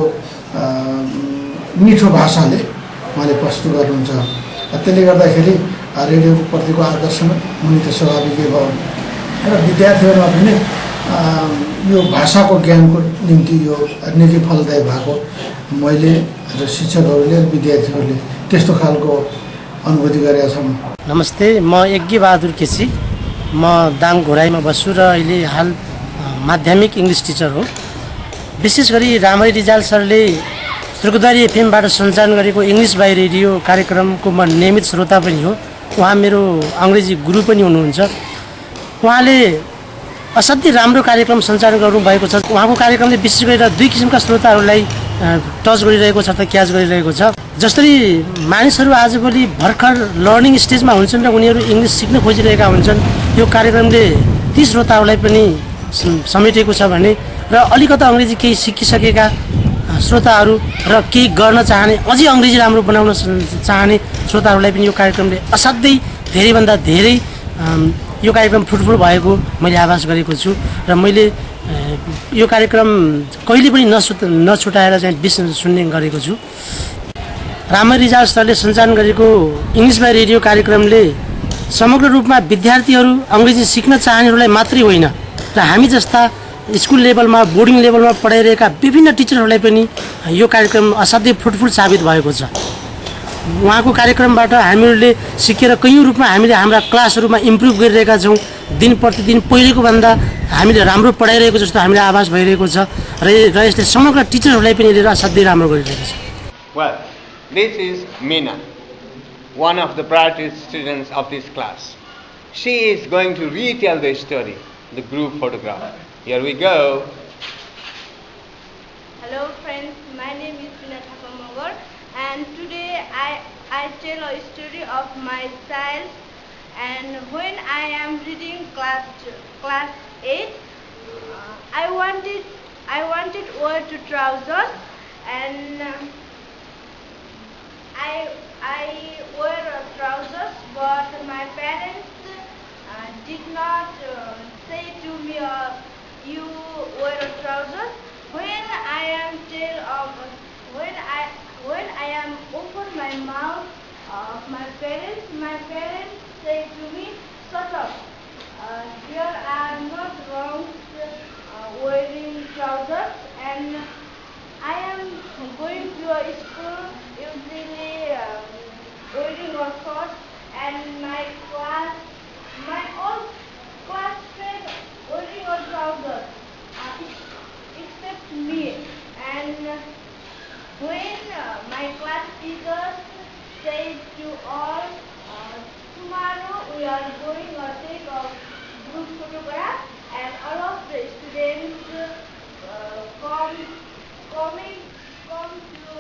मिठो भाषाले उहाँले प्रस्तुत गर्नुहुन्छ। त्यसले गर्दाखेरि रेडियोको प्रतिको आकर्षण हुने त स्वाभाविकै भयो। र विद्यार्थीहरूमा पनि यो भाषाको ज्ञानको निम्ति यो निकै फलदायी भएको मैले र शिक्षकहरूले र विद्यार्थीहरूले त्यस्तो खालको अनुभूति गरेका छौँ। नमस्ते, म यज्ञ बहादुर केसी, म दाङ घोराईमा बस्छु र अहिले हाल माध्यमिक इङ्ग्लिस टिचर हो। विशेष गरी रामहरि रिजाल सरले स्वर्गद्वारी एफएमबाट सञ्चालन गरेको इङ्ग्लिस बाई रेडियो कार्यक्रमको म नियमित श्रोता पनि हो। उहाँ मेरो अङ्ग्रेजी गुरु पनि हुनुहुन्छ। उहाँले असाध्यै राम्रो कार्यक्रम सञ्चालन गर्नुभएको छ। उहाँको कार्यक्रमले विशेष गरेर दुई किसिमका श्रोताहरूलाई टच गरिरहेको छ, क्याच गरिरहेको छ। जसरी मानिसहरू आजभोलि भर्खर लर्निङ स्टेजमा हुन्छन् र उनीहरू इङ्ग्लिस सिक्न खोजिरहेका हुन्छन्, यो कार्यक्रमले ती श्रोताहरूलाई पनि समेटेको छ भने र अलिकता अङ्ग्रेजी केही सिकिसकेका श्रोताहरू र केही गर्न चाहने, अझै अङ्ग्रेजी राम्रो बनाउन चाहने श्रोताहरूलाई पनि यो कार्यक्रमले असाध्यै धेरैभन्दा धेरै यो कार्यक्रम फ्रुटफुल भएको मैले आभास गरेको छु र मैले यो कार्यक्रम कहिले पनि नछुटाएर चाहिँ सुन्ने गरेको छु। रामहरि रिजाल सरले सञ्चालन गरेको इङ्ग्लिस बाई रेडियो कार्यक्रमले समग्र रूपमा विद्यार्थीहरू अङ्ग्रेजी सिक्न चाहनेहरूलाई मात्रै होइन र हामी जस्ता स्कुल लेभलमा, बोर्डिङ लेभलमा पढाइरहेका विभिन्न टिचरहरूलाई पनि यो कार्यक्रम असाध्यै फ्रुटफुल साबित भएको छ। उहाँको कार्यक्रमबाट हामीहरूले सिकेर कैयौँ रूपमा हामीले हाम्रा क्लासहरूमा इम्प्रुभ गरिरहेका छौँ। दिन प्रतिदिन पहिलेको भन्दा हामीले राम्रो पढाइरहेको जस्तो हामीलाई आभास भइरहेको छ र यसले समग्र टिचरहरूलाई पनि लिएर असाध्यै राम्रो गरिरहेको छ। Well, this is Meena, one of the priority students of this class. She is going to retell the story, the group photograph. Here we go. Hello friends, my name is Meena Thapamogor and today I tell a story of my child. And when I am reading class 8, I wanted wear to trousers and I wear trousers, but my parents did not say to me, you wear trousers. When I am open my mouth of my parents say to me, shut up. Here I am not wrong wearing trousers, and I am going to a school usually wearing a short, and my all classmates wearing a trousers except me. And when my class teachers said to all, tomorrow we are going to take a group photograph, and all of the students come to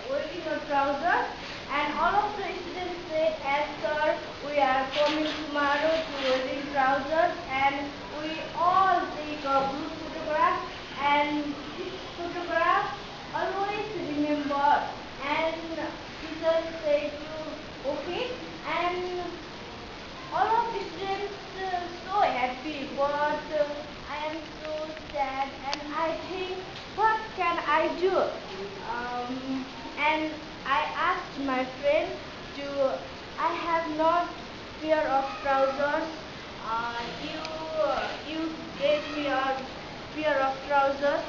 wearing a trousers, and all of the students said, as sir, we are coming tomorrow to wearing trousers, and we all take a group photograph, and this photograph always remember. And teachers said, okay, and all of the students so happy, but I am so sad, and I think, what can I do? And I asked my friend I have not pair of trousers. You gave me a pair of trousers,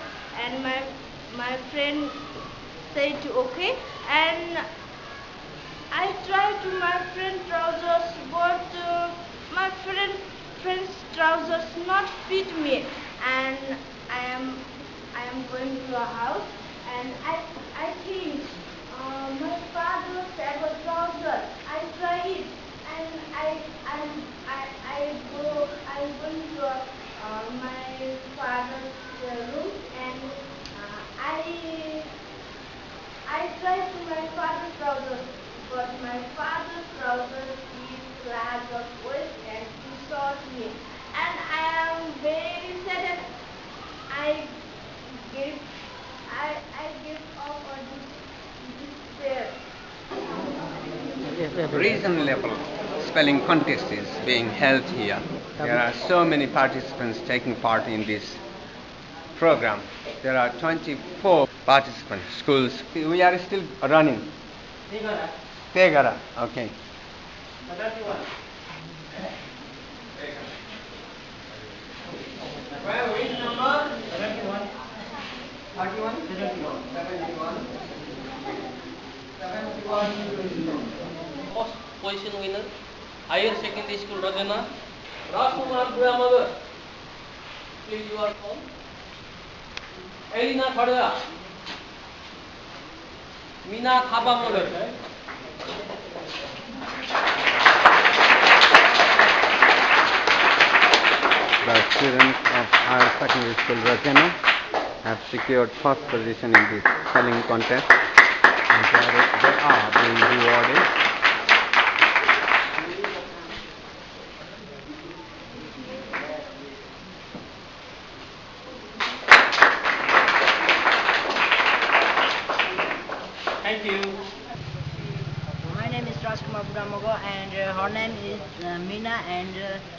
and my friend said okay, and I tried to my friend trousers, but my friend's trousers not fit me, and I am going to a house, and I think my father's have a trouser. I try it, and I'm going to my father's room, and I try to my father's trousers, but my father's trousers is large of waist and too short me, and I am very sad. I give up on this despair. Regional level spelling contest is being held here. There are so many participants taking part in this program. There are 24 participants, schools. We are still running. Tegara, okay. Well, which number? 71. 31? 71. 71. First position winner, higher secondary school Rajana, Rajkumar grandmother. Please, you are called. Elina Khadga, Meena Thapa mother. Right. students of our secondary school Rajana have secured first position in this spelling contest, and they are being rewarded. Thank you. My name is Rajkumar Buramogo, and her name is Meena, and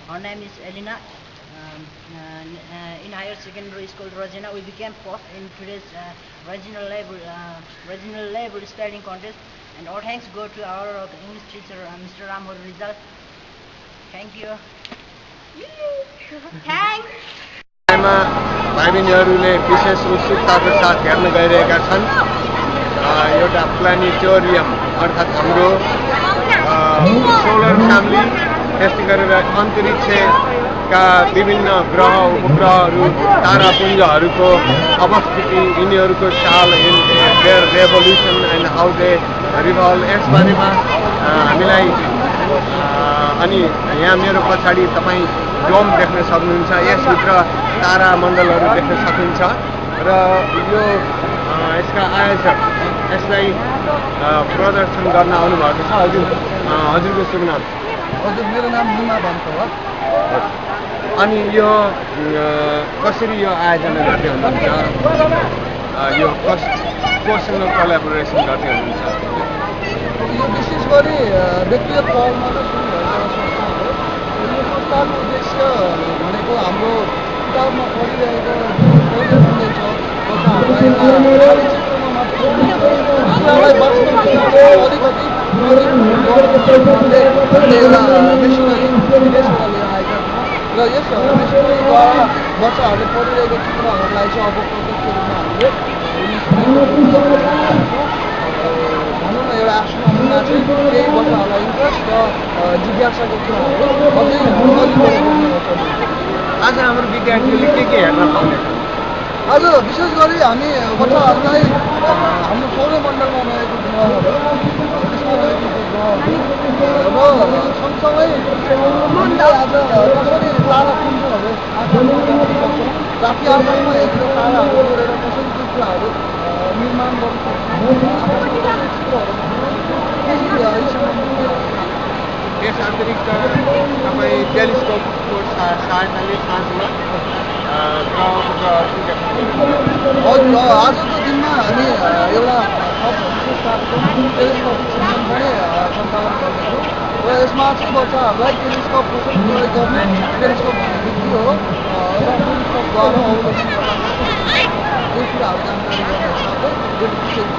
her name is Elena. In higher secondary school Rajana, we became fourth in today's regional level spelling contest, and all thanks go to our English teacher, Mr. Ramhari Rijal. Thank you. Thanks. भाइ बहिनीहरूले विशेष उत्सुकताको साथ हेर्न गइरहेका छन् एउटा planetarium अर्थात् हाम्रो solar family, त्यसै गरेर अन्तरिक्षका विभिन्न ग्रह उपग्रहहरू तारापुञ्जहरूको अवस्थिति, यिनीहरूको चाल, their revolution and how they revolve, यसबारेमा हामीलाई अनि यहाँ मेरो पछाडि तपाईँ डोम देख्न सक्नुहुन्छ, यसभित्र तारामण्डलहरू देख्न सकिन्छ र यो यसका आयोजक यसलाई प्रदर्शन गर्न आउनुभएको छ। हजुरको शुभ नाम? हजुर, मेरो नाम निमा भन्छ हो। अनि यो कसरी यो आयोजना गर्दै हुनुहुन्छ? यो पर्सनल कोलाबोरेसन गर्दै हुनुहुन्छ? यो विशेष गरी व्यक्तिगत पहलमा त सुरु भएको संस्था हो। यो संस्थाको उद्देश्य भनेको हाम्रो किताबमा पढिरहेको पहिलो सन्देश हो, बच्चाहरूलाई खाली क्षेत्रमा मात्र उनीहरूलाई वास्तवमा अलिकति एउटा मिसनरी विदेशबाट लिएर आएका छौँ र यस मिसनरीद्वारा बच्चाहरूले पढिरहेको चित्रहरूलाई चाहिँ अब प्रत्यक्ष रूपमा हामीले भनौँ न एउटा आफ्नो नमुना चाहिँ केही बच्चाहरूलाई इन्ट्रेस्ट र जिज्ञासाको कुराहरू आज हाम्रो विद्यार्थीहरूले के हेर्न पाउने? आज विशेष गरी हामी बच्चाहरूलाई हाम्रो सौरमण्डलमा रहेको ग्रहहरू, त्यसमा रहेको ग्रहहरू र सँगसँगै हामीले आज कसरी तारापुञ्जहरू आकाशमा देख्न सक्छौँ, राति आकाशमा हेरेर ताराहरू जोडेर कसरी त्यो कुराहरू निर्माण गर्न सक्छौँ, यस अतिरिक्त तपाईँ टेलिस्कोपको सहायताले साँझमा हजुर, आजको दिनमा हामी एउटा विशेष कार्यक्रम टेलिस्कोप सिस्टम पनि सञ्चालन गर्दैछौँ र यसमा चाहिँ बच्चाहरूलाई टेलिस्कोप कसरी प्रयोग गर्ने, टेलिस्कोप भनेको के हो र टेलिस्कोपद्वारा अवलोकन यही कुराहरू जानकारी गर्ने हिसाबले यो विशेष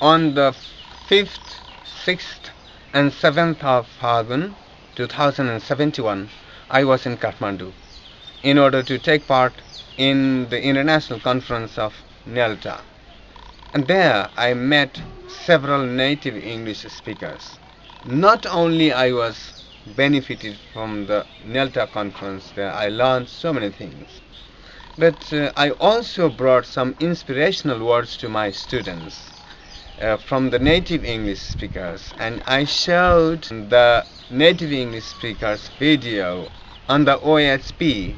On the 5th, 6th and 7th of Phagun 2071, I was in Kathmandu in order to take part in the international conference of NELTA. And there I met several native English speakers. Not only I was benefited from the NELTA conference where I learned so many things, but I also brought some inspirational words to my students from the native English speakers, and I showed the native English speakers video on the OHP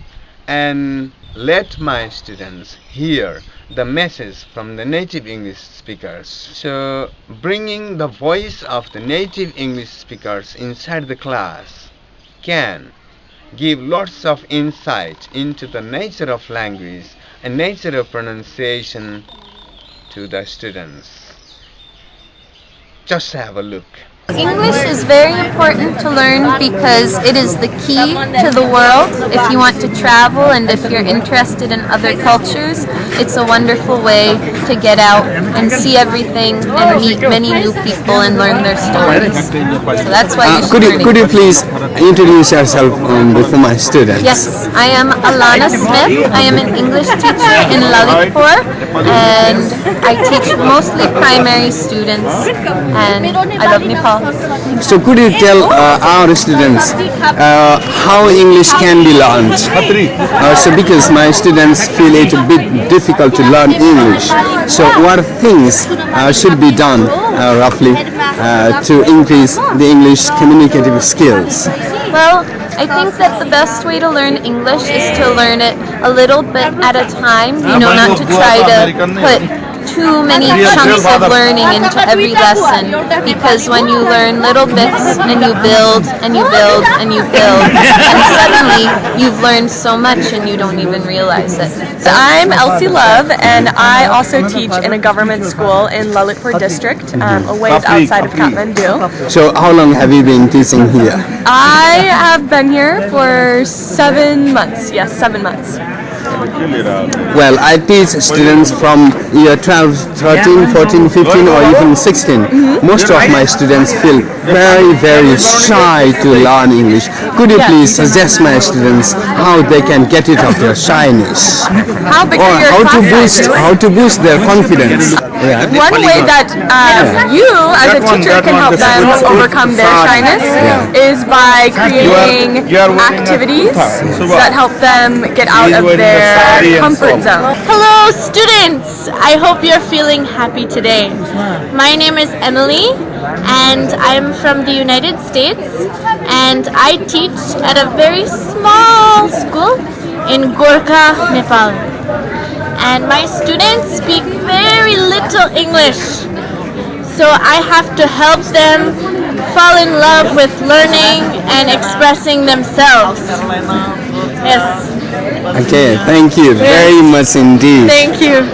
and let my students hear the message from the native English speakers. So bringing the voice of the native English speakers inside the class can give lots of insight into the nature of language and nature of pronunciation to the students. Just have a look. English is very important to learn because it is the key to the world. If you want to travel and if you're interested in other cultures, it's a wonderful way to get out and see everything and meet many new people and learn their stories. So that's why you should learn Could you English. please introduce yourself before my students. Yes, I am Alana Smith. I am an English teacher in Lalitpur, and I teach mostly primary students, and I love Nepal. So could you tell our students how English can be learned? So because my students feel it a bit difficult to learn English, so what things should be done roughly to increase the English communicative skills? Well, I think that the best way to learn English is to learn it a little bit at a time, not to try to put too many chunks of learning into every lesson, because when you learn little bits and you build and you build and you build, and suddenly you've learned so much and you don't even realize it. So I'm Elsie Love, and I also teach in a government school in Lalitpur district, a ways outside of Kathmandu. So how long have you been teaching here? I have been here for 7 months. Yes, 7 months. Well, I teach students from year 12, 13, 14, 15 or even 16. Most of my students feel very, very shy to learn English. Could you please suggest my students how they can get rid of their shyness? How big are your classes? How to boost their confidence? One way that you as a teacher can help them overcome their shyness is by creating activities that help them get out of their comfort zone. Hello students! I hope you're feeling happy today. My name is Emily and I'm from the United States, and I teach at a very small school in Gorkha, Nepal. And my students speak very little English, so I have to help them fall in love with learning and expressing themselves. Yes. Okay, thank you very much indeed. Thank you.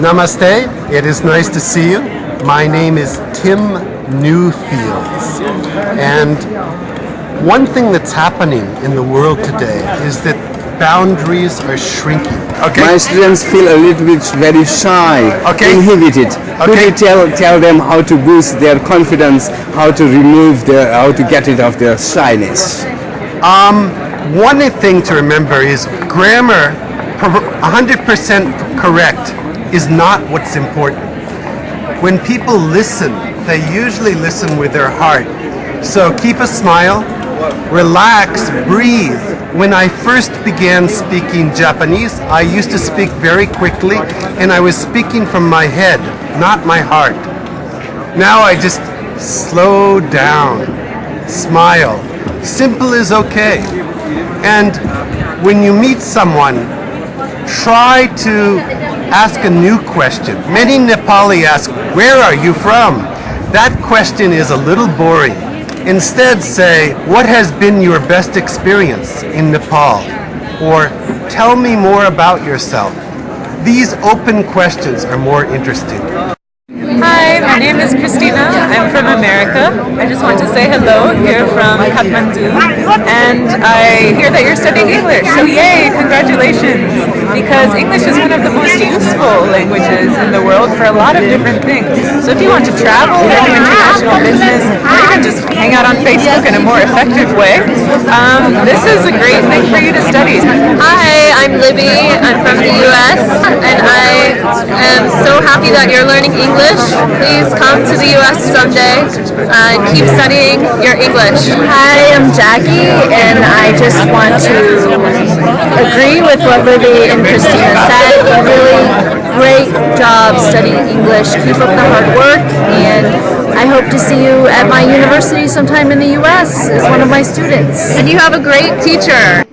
Namaste, it is nice to see you. My name is Tim Newfields, and one thing that's happening in the world today is that boundaries are shrinking. Okay. My students feel a little bit very shy, inhibited. Could you tell them how to boost their confidence, how to get rid of their shyness? One thing to remember is grammar, 100% correct, is not what's important. When people listen, they usually listen with their heart. So keep a smile, relax, breathe. When I first began speaking Japanese, I used to speak very quickly, and I was speaking from my head, not my heart. Now I just slow down, smile. Simple is okay. And when you meet someone, try to ask a new question. Many Nepali ask, "Where are you from?" That question is a little boring. Instead say, "What has been your best experience in Nepal?" Or, "Tell me more about yourself." These open questions are more interesting. Hi, my name is Christina. I'm from America. I just want to say hello here from Kathmandu, and I hear that you're studying English, so yay, congratulations, because English is one of the most useful languages in the world for a lot of different things. So if you want to travel or do international business, or even just hang out on Facebook in a more effective way, this is a great thing for you to study. Hi, I'm Libby. I'm from the US, and I am so happy that you're learning English. Please come to the US someday and keep studying your English. Hi, I'm Jackie, and I just want to agree with what Libby and Christina said. Really great job studying English. Keep up the hard work, and I hope to see you at my university sometime in the US as one of my students. And you have a great teacher.